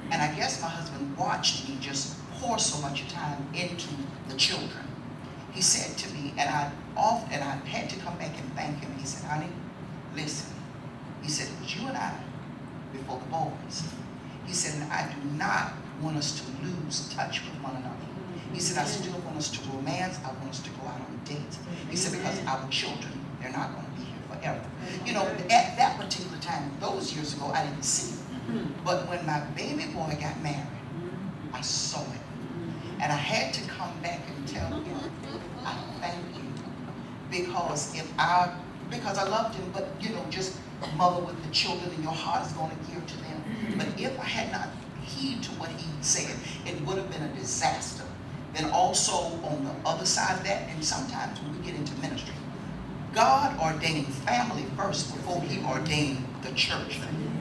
and I guess my husband watched me just pour so much time into the children. he said to me, and I had to come back and thank him. He said, honey, listen. He said, it was you and I before the boys. He said, and I do not want us to lose touch with one another. He said, I still want us to romance. I want us to go out on dates. He said, because our children, they're not going to be here forever. You know, at that particular time, those years ago, I didn't see it. But when my baby boy got married, I saw it. And I had to come back and tell him, I thank you. Because I loved him, but you know, just mother with the children, and your heart is going to gear to them. But if I had not heed to what he said, it would have been a disaster. Then also on the other side of that, and sometimes when we get into ministry, God ordained family first before he ordained the church.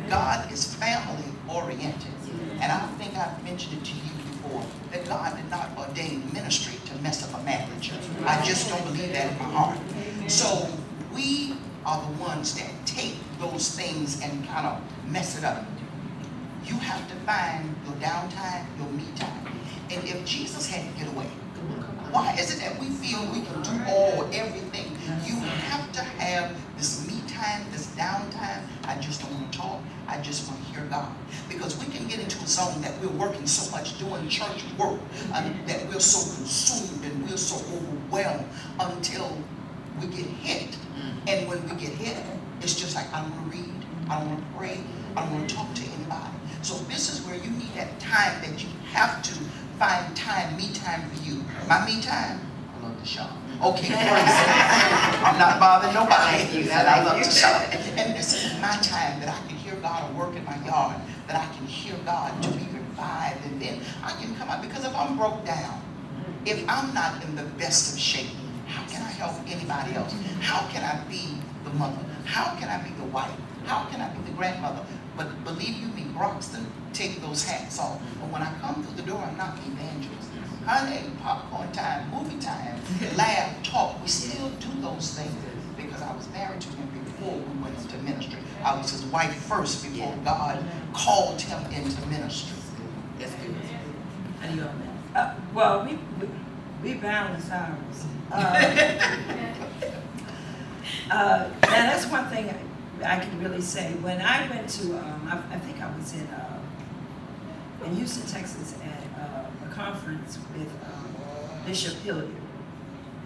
God is family oriented. And I think I've mentioned it to you before, that God did not ordain ministry to mess up a marriage. I just don't believe that in my heart. So we are the ones that take those things and kind of mess it up. You have to find your downtime, your me time. And if Jesus had to get away, why is it that we feel we can do everything? You have to have this me time, this downtime. I just don't want to talk. I just want to hear God. Because we can get into a zone that we're working so much doing church work, that we're so consumed and we're so overwhelmed until we get hit. And when we get hit, it's just like, I don't want to read, I don't want to pray, I don't want to talk to anybody. So this is where you need that time that you have to find time, me time for you. My me time, I love to shop. Okay, I'm not bothering nobody. I love to shop. And this is my time that I can hear God work in my yard, that I can hear God to be revived, and then I can come out. Because if I'm broke down, if I'm not in the best of shape, how can I help anybody else? How can I be the mother? How can I be the wife? How can I be the grandmother? But believe you me, Broxton, take those hats off. But when I come through the door, I'm not the evangelist. Honey, popcorn time, movie time, laugh, talk. We still do those things because I was married to him before we went into ministry. I was his wife first before God called him into ministry. That's good. How do you all know? Well, we balance ours. Now that's one thing I can really say. When I went to, I think I was in Houston, Texas, at a conference with Bishop Hilliard.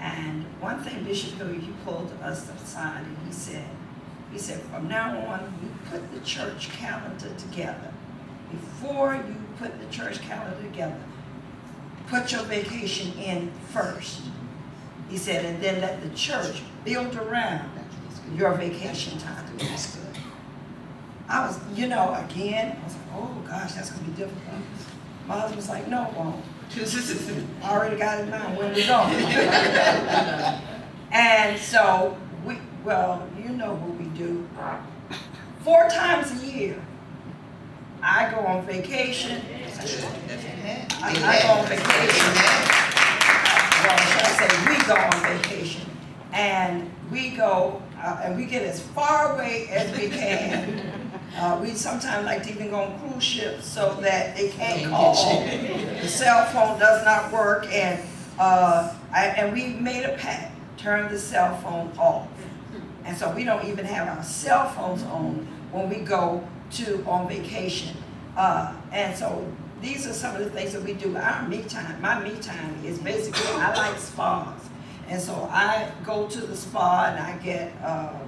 And one thing Bishop Hilliard, he pulled us aside and he said, from now on, you put the church calendar together. Before you put the church calendar together, put your vacation in first. He said, and then let the church build around your vacation time. That's good. I was, again, I was like, oh gosh, that's going to be difficult. My husband was like, no, it won't. I already got in mind when we're going. And so, you know what we do. 4 times a year, I go on vacation. I go on vacation. Well, should I say we go on vacation. And we go, and we get as far away as we can. We sometimes like to even go on cruise ships so that they can't call. The cell phone does not work, and we made a pact, turn the cell phone off. And so we don't even have our cell phones on when we go on vacation. And so these are some of the things that we do. Our me time, my me time is basically, I like spas. And so I go to the spa and I get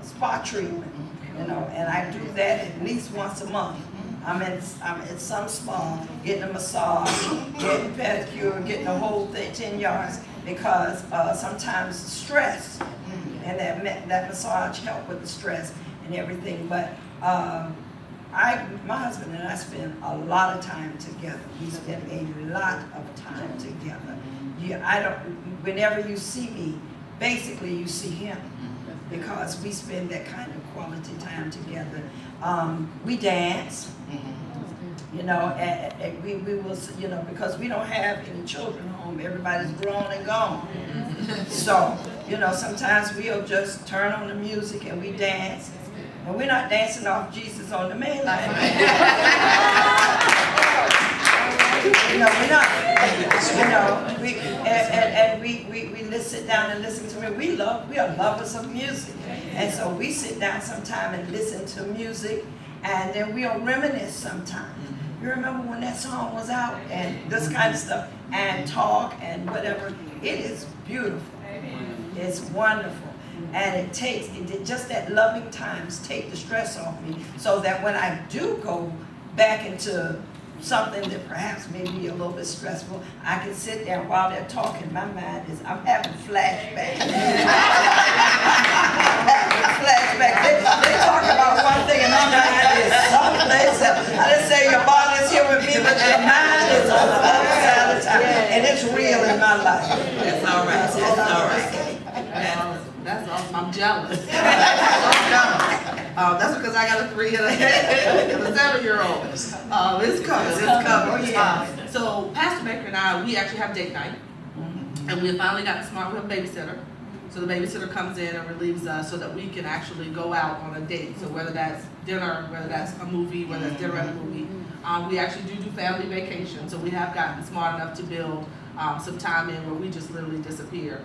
spa treatment, and I do that at least once a month. I'm at some spa, getting a massage, getting a pedicure, getting the whole thing, 10 yards, because sometimes stress, and that massage help with the stress and everything. But my husband and I spend a lot of time together. We spend a lot of time together. Whenever you see me, basically you see him, because we spend that kind of quality time together. We dance, and we will, because we don't have any children home. Everybody's grown and gone. So, sometimes we'll just turn on the music and we dance. And we're not dancing off Jesus on the main line. We're not. We listen down and listen to me. We are lovers of music. And so we sit down sometime and listen to music, and then we'll reminisce sometime. You remember when that song was out and this kind of stuff, and talk and whatever. It is beautiful. It's wonderful. And just that loving times take the stress off me, so that when I do go back into something that perhaps may be a little bit stressful, I can sit there while they're talking. My mind I'm having flashbacks. They talk about one thing and my mind is someplace else. I didn't say your body's here with me, but your mind is on the other side of town. And it's real in my life. That's all right. That's all right. That's awesome. I'm jealous. That's because I got a 3 and a 7-year-old. It's covered. It's covered. So Pastor Baker and I, we actually have date night, and we finally got smart. We have a babysitter. So the babysitter comes in and relieves us so that we can actually go out on a date. So whether that's dinner, whether that's a movie, whether that's dinner and a movie, we actually do family vacation. So we have gotten smart enough to build some time in where we just literally disappear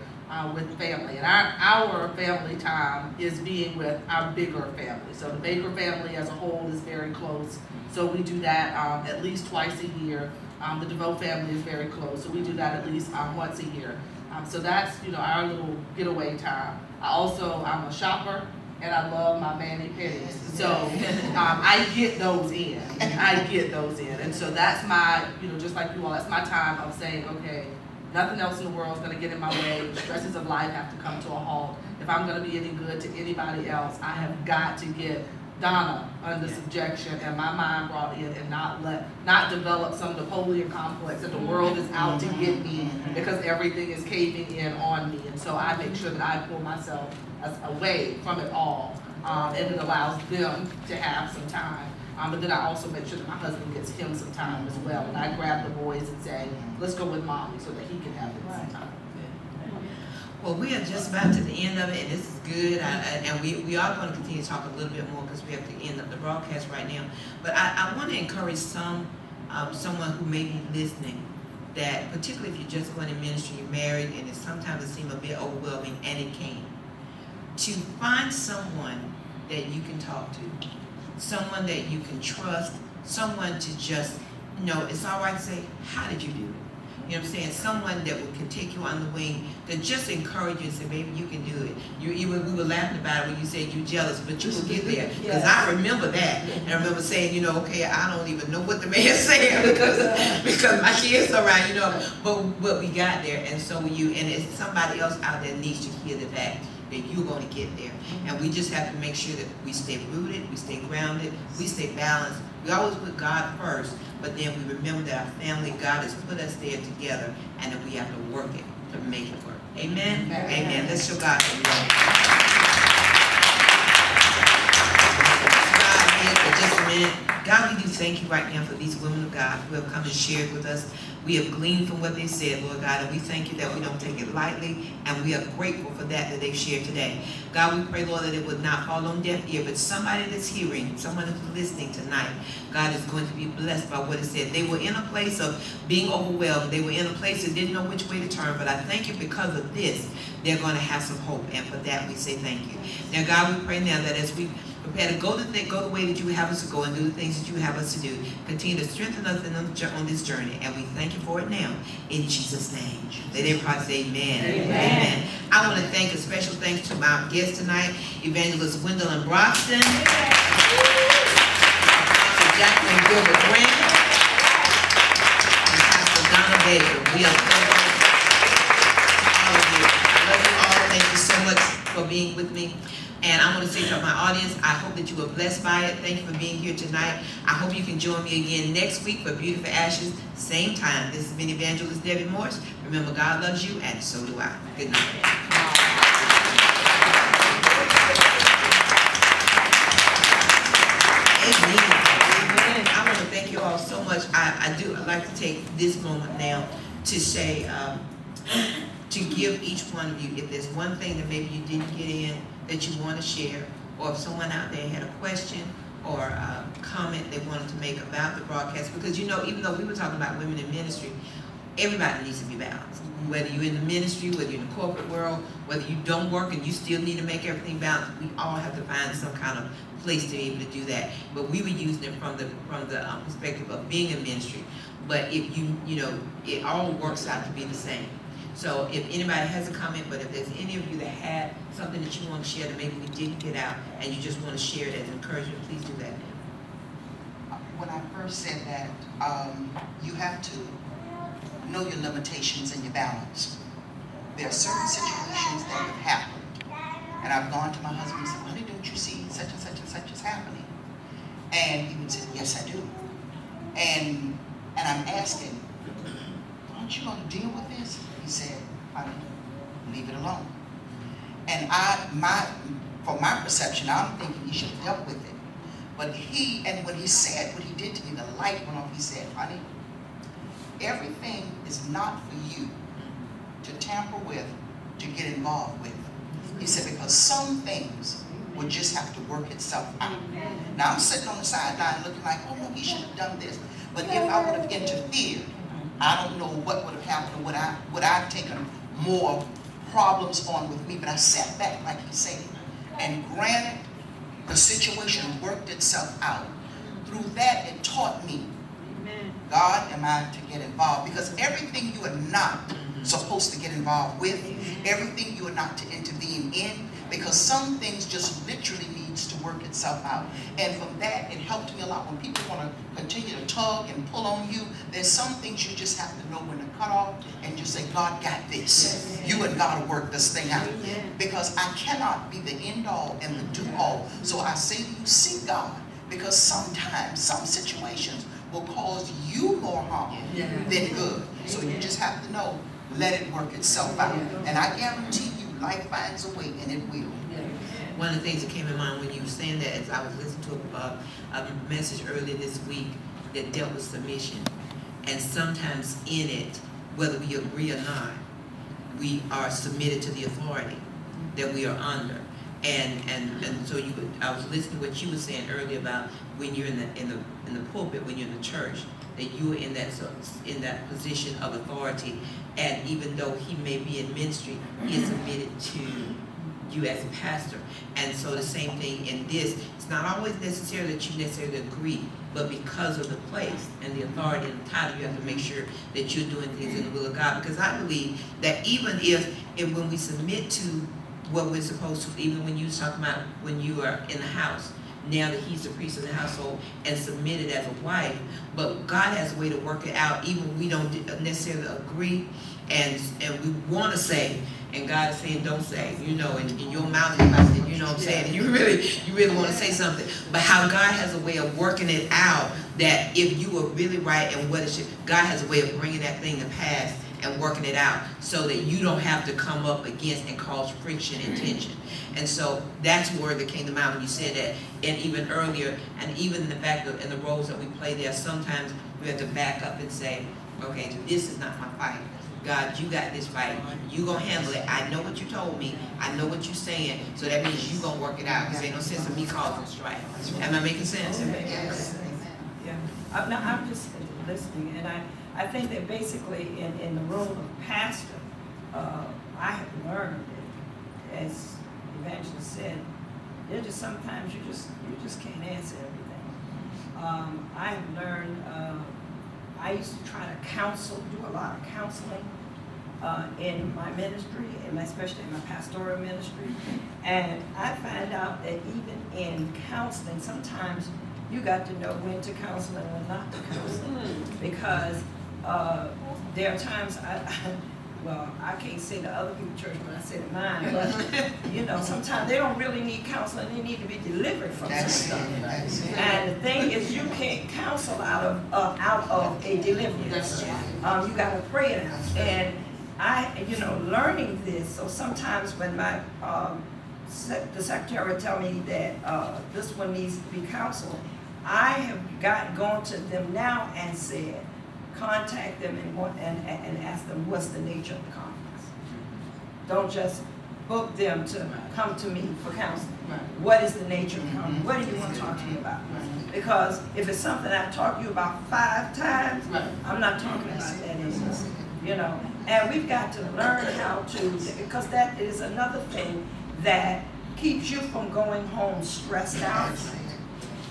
with family. And our family time is being with our bigger family. So the Baker family as a whole is very close. So we do that at least twice a year. The DeVoe family is very close. So we do that at least once a year. So that's, our little getaway time. I'm a shopper, and I love my mani-pedis. So I get those in. And so that's my, just like you all, that's my time of saying, okay, nothing else in the world is going to get in my way. The stresses of life have to come to a halt. If I'm going to be any good to anybody else, I have got to get Donna under subjection and my mind brought in, and not develop some Napoleon complex that the world is out to get me because everything is caving in on me. And so I make sure that I pull myself away from it all, and it allows them to have some time. But then I also make sure that my husband gets him some time as well. And I grab the boys and say, let's go with mommy so that he can have some time. Well, we are just about to the end of it, and this is good. And we are going to continue to talk a little bit more because we have to end up the broadcast right now. But I want to encourage someone who may be listening, that particularly if you're just going to ministry, you're married, and sometimes it seems a bit overwhelming, and it can, to find someone that you can talk to, someone that you can trust, someone to just, it's all right to say, how did you do it? You know what I'm saying? Someone that can take you on the wing, to just encourage you and say, baby, you can do it. We were laughing about it when you said you're jealous, but you will get there. Because I remember that. And I remember saying, okay, I don't even know what the man's saying because my kids are around, but we got there, and so will you. And it's somebody else out there needs to hear the fact that you're going to get there. And we just have to make sure that we stay rooted, we stay grounded, we stay balanced. We always put God first, but then we remember that our family, God has put us there together, and that we have to work it to make it work. Amen? Amen. Let's show God some love. For just a minute. God, we do thank you right now for these women of God who have come and shared with us. We have gleaned from what they said, Lord God, and we thank you that we don't take it lightly, and we are grateful for that they've shared today. God, we pray, Lord, that it would not fall on deaf ear, but somebody that's hearing, someone that's listening tonight, God, is going to be blessed by what it said. They were in a place of being overwhelmed. They were in a place that didn't know which way to turn, but I thank you because of this, they're going to have some hope, and for that we say thank you. Now, God, we pray now that as we prepare to go the way that you have us to go and do the things that you have us to do, continue to strengthen us on this journey, and we thank you for it now in Jesus' name. Let everybody say amen. Amen. I want to thank a special thanks to my guests tonight, Evangelist Gwendolyn Broxton, Jacqueline Gilbert, Gwen, and Pastor Donna Baker. We are thankful for all of you. I love you all. Thank you so much for being with me. And I want to say to my audience, I hope that you were blessed by it. Thank you for being here tonight. I hope you can join me again next week for Beautiful Ashes, same time. This has been Evangelist Debbie Morse. Remember, God loves you, and so do I. Good night. Amen. I want to thank you all so much. I'd like to take this moment now to say, to give each one of you, if there's one thing that maybe you didn't get in that you want to share, or if someone out there had a question or a comment they wanted to make about the broadcast, because even though we were talking about women in ministry, everybody needs to be balanced. Whether you're in the ministry, whether you're in the corporate world, whether you don't work and you still need to make everything balanced, we all have to find some kind of place to be able to do that. But we were using it from the perspective of being in ministry. But if you know, it all works out to be the same. So if anybody has a comment, but if there's any of you that had something that you want to share that maybe we didn't get out and you just want to share it as encouragement, please do that now. When I first said that, you have to know your limitations and your balance. There are certain situations that have happened, and I've gone to my husband and said, honey, don't you see such and such and such is happening? And he would say, yes, I do. And I'm asking, aren't you going to deal with this? He said, honey, leave it alone. And from my perception, I'm thinking he should have dealt with it. But when he said what he did to me, the light went off. He said, honey, everything is not for you to tamper with, to get involved with. He said, because some things will just have to work itself out. Now I'm sitting on the sideline looking like, oh no, he should have done this. But if I would have interfered, I don't know what would have happened. Would I have taken more problems on with me? But I sat back, like he said, and granted, the situation worked itself out. Through that, it taught me, God, am I to get involved? Because everything you are not supposed to get involved with, everything you are not to intervene in, because some things just literally needs to work itself out. And from that, it helped me a lot. When people want to continue to tug and pull on you, there's some things you just have to know when to cut off and just say, God got this. You and God will work this thing out. Because I cannot be the end all and the do all. So I say to you, seek God. Because sometimes, some situations will cause you more harm than good. So you just have to know, let it work itself out. And I guarantee you, life finds a way, and it will. One of the things that came in mind when you were saying that is I was listening to a message earlier this week that dealt with submission. And sometimes in it, whether we agree or not, we are submitted to the authority that we are under. And so I was listening to what you were saying earlier about when you're in the pulpit, when you're in the church, that you are in that position of authority, and even though he may be in ministry, he is submitted to you as a pastor. And so the same thing in this, it's not always necessary that you necessarily agree, but because of the place and the authority and the title, you have to make sure that you're doing things in the will of God. Because I believe that even if when we submit to what we're supposed to, even when you was talking about when you are in the house, now that he's the priest of the household and submitted as a wife, but God has a way to work it out even when we don't necessarily agree, and we want to say, and God is saying don't say, you know, in your mouth, you know what I'm saying, and you really want to say something, but how God has a way of working it out, that if you are really right and what it should, God has a way of bringing that thing to pass and working it out so that you don't have to come up against and cause friction and tension. And so that's where the came to mind when you said that, and even earlier, and even the fact that in the roles that we play there, sometimes we have to back up and say, okay, this is not my fight. God, you got this fight. You gonna handle it. I know what you told me. I know what you're saying. So that means you gonna work it out. Because ain't no sense of me causing strife. Am I making sense? Yes. Yeah. I'm just listening, and I think that basically in the role of pastor, I have learned that, as Evangelist said, there's just sometimes you just can't answer everything. I have learned. I used to try to do a lot of counseling in my ministry, and especially in my pastoral ministry. And I find out that even in counseling, sometimes you got to know when to counsel and when not to counsel. Because there are times I can't say to other people's church when I say to mine, but you know, sometimes they don't really need counseling, they need to be delivered from some stuff. And the thing is, you can't counsel out of a deliverance. You got to pray it out. And learning this, so sometimes when the secretary tell me that this one needs to be counseled, I have gone to them now and said, contact them and ask them what's the nature of the conference. Don't just book them to come to me for counseling. What is the nature of the conference? What do you want to talk to me about? Because if it's something I've talked to you about 5 times, Right. I'm not talking about that anymore, you know. And we've got to learn how to, because that is another thing that keeps you from going home stressed out.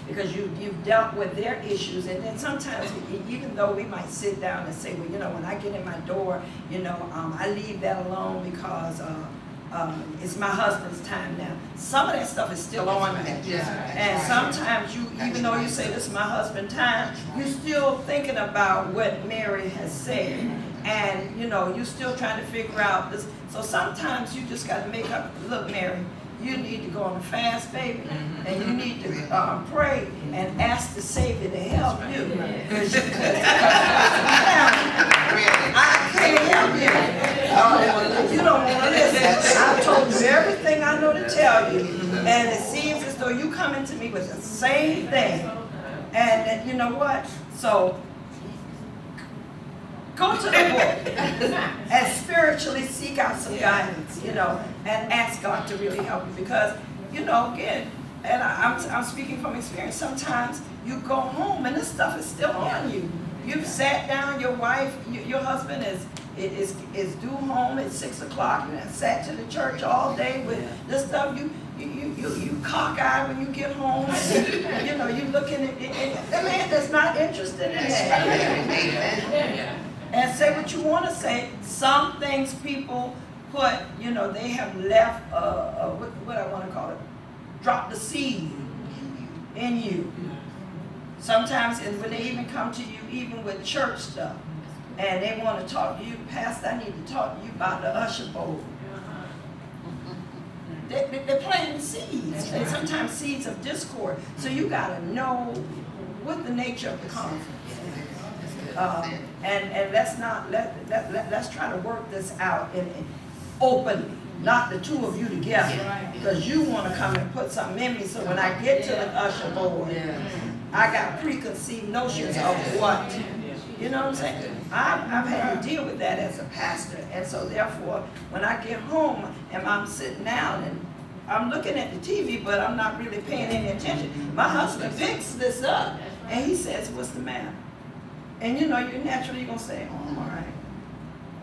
Because you've dealt with their issues, and then sometimes, even though we might sit down and say, well, you know, when I get in my door, you know, I leave that alone because it's my husband's time now. Some of that stuff is still on you. Yeah. And sometimes you, even though you say this is my husband's time, you're still thinking about what Mary has said. And, you know, you're still trying to figure out this. So sometimes you just got to make up, look, Mary, you need to go on a fast, baby, and you need to pray and ask the Savior to help you. Because I can't help you. You don't want to listen. I've told you everything I know to tell you, and it seems as though you coming to me with the same thing. And you know what? So go to the book and spiritually seek out some guidance, you know, and ask God to really help you. Because, you know, again, and I'm speaking from experience, sometimes you go home and this stuff is still on you. You've sat down, your wife, your husband is due home at 6 o'clock, and sat to the church all day with this stuff. You cockeyed when you get home. And, you know, you looking at it. The man that's not interested in that. And say what you want to say. Some things people put, you know, they have left, what I want to call it, drop the seed in you. Sometimes when they even come to you, even with church stuff, and they want to talk to you, Pastor, I need to talk to you about the usher bowl. They're planting seeds, and sometimes seeds of discord. So you got to know what the nature of the conflict is. And let's try to work this out openly, not the two of you together, because you want to come and put something in me. So when I get to the usher board, I got preconceived notions of what. You know what I'm saying? I've had to deal with that as a pastor, and so therefore, when I get home and I'm sitting down and I'm looking at the TV, but I'm not really paying any attention, my husband picks this up and he says, "What's the matter?" And you know, you're naturally gonna say, "Oh, I'm all right."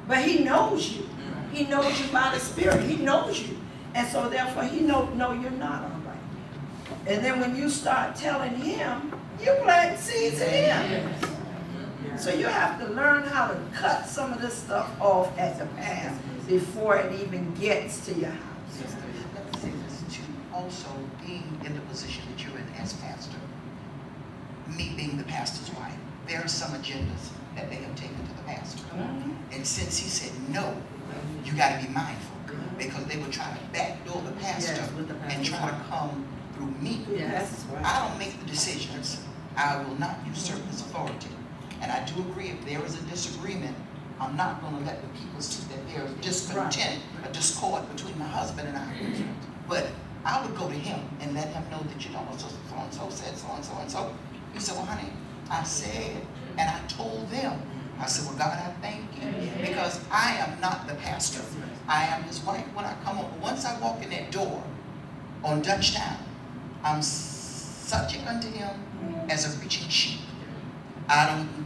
But he knows you. He knows you by the Spirit. He knows you, and so therefore, he no, you're not all right. And then when you start telling him, you plant seeds in him. So you have to learn how to cut some of this stuff off at the pass before it even gets to your house. Let me say this too. Also, being in the position that you're in as pastor, me being the pastor's wife, there are some agendas that they have taken to the pastor. And since he said no, you got to be mindful, because they were trying to backdoor the pastor and try to come through me. Yes. I don't make the decisions. I will not usurp his authority. And I do agree, if there is a disagreement, I'm not going to let the people see that there is discontent, a discord between my husband and I. But I would go to him and let him know that, you know, so-and-so said so-and-so and so. He said, "Well, honey, I said," and I told them. I said, "Well, God, I thank you, because I am not the pastor. I am his wife. When I come over, once I walk in that door on Dutchtown, I'm subject unto him as a reaching sheep.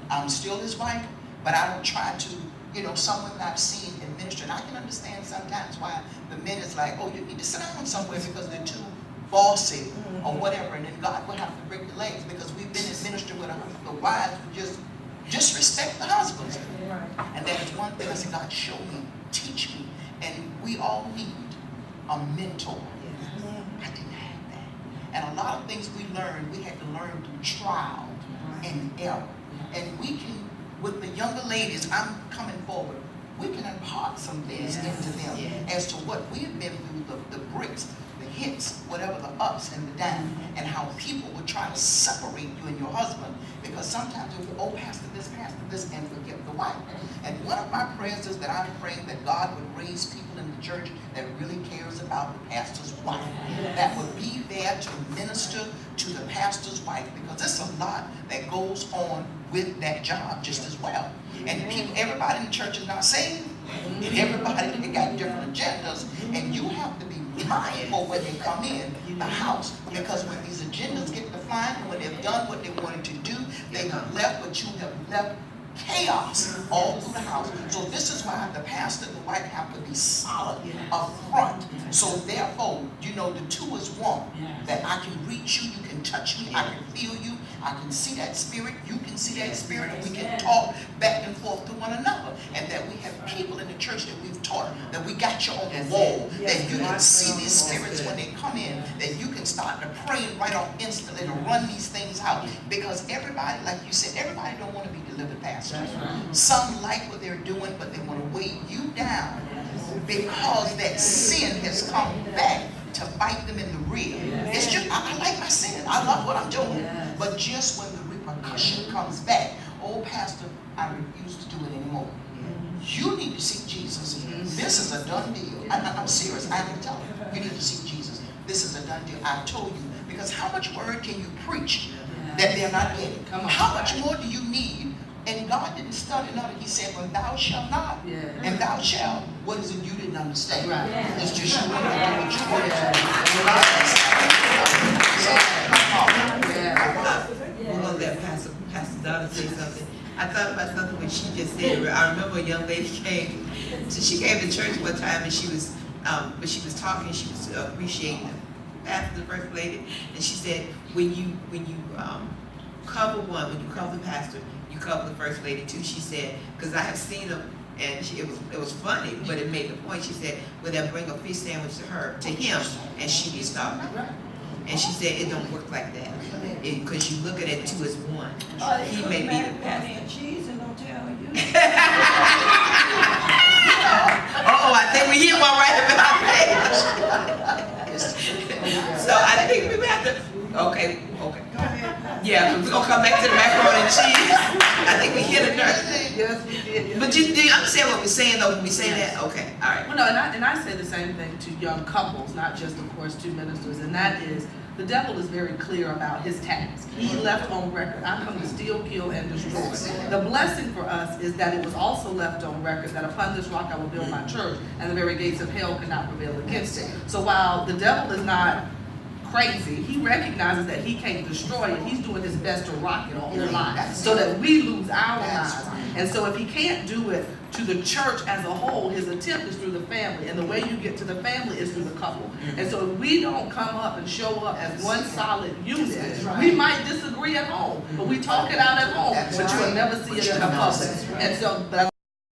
I'm still his wife, but I don't try to, you know, someone I've seen in ministry, and I can understand sometimes why the men is like, "Oh, you need to sit down somewhere because they're too bossy," or whatever, and then God will have to break the legs, because we've been in ministry with the wives who just disrespect the husbands. And that is one thing I said, God, show me, teach me, and we all need a mentor. I didn't have that. And a lot of things we learned, we had to learn through trial and error. And we can, with the younger ladies, I'm coming forward, we can impart some things into them as to what we've been through, the bricks, the hits, whatever, the ups and the downs, and how people would try to separate you and your husband, because sometimes we go, "Oh, pastor this, and forget the wife." And one of my prayers is that I'm praying that God would raise people in the church that really cares about the pastor's wife, that would be there to minister to the pastor's wife, because there's a lot that goes on with that job just as well. And people, everybody in the church is not saved, and everybody they got different agendas, and you have to be mindful when they come in the house, because when these agendas get defined, line, and when they've done what they wanted to do, they have left, but you have left chaos all through the house. So this is why the pastor and the wife have to be solid up front. So therefore, you know, the two is one. That I can reach you, you can touch me, I can feel you, I can see that spirit, you can see that spirit, and we can talk back and forth to one another. And that we have people in the church that we've taught that we got you on the wall, that you can see these spirits when they come in, that you can start to pray right off instantly to run these things out. Because everybody, like you said, everybody don't want to be delivered, Pastor. Some like what they're doing, but they want to weigh you down because that sin has come back to bite them in the rear. It's just, I like my sin. I love what I'm doing. But just when the repercussion comes back, oh, Pastor, I refuse to do it anymore. You need to seek Jesus. This is a done deal. I'm serious. I can tell you. You need to seek Jesus. This is a done deal. I told you. Because how much word can you preach that they're not getting? How much more do you need? And God didn't study nothing. He said, when thou shalt not, and thou shalt, what is it you didn't understand? It's just you want to do what you want to do. We're going to let Pastor Donna say something. I thought about something when she just said, I remember a young lady came to church one time, and she was, when she was talking, she was appreciating the pastor, the first lady, and she said, when you cover one, when you cover the pastor, you cover the first lady too. She said, because I have seen them, and it was funny, but it made the point. She said, well, they'll bring a fish sandwich to him, and she be stopped. And she said, it don't work like that, because you look at it two as one. He may be the pastor. Cheese and don't tell you. I think we hit one right up in our face. So I think we have to. Okay. Yeah, we're gonna come back to the macaroni and cheese. I think we hit a nerve. Yes, we did. But do you understand what we're saying though when we say that? Okay, all right. Well, no, and I say the same thing to young couples, not just, of course, to ministers, and that is, the devil is very clear about his task. He left on record, I come to steal, kill, and destroy. The blessing for us is that it was also left on record that upon this rock I will build my church, and the very gates of hell cannot prevail against it. So while the devil is not crazy, he recognizes that he can't destroy it. He's doing his best to rock it all our lives so that we lose our lives. And so if he can't do it to the church as a whole, his attempt is through the family. And the way you get to the family is through the couple. And so if we don't come up and show up as one solid unit, we might disagree at home, but we talk it out at home, but you will never see it in the public. And so, but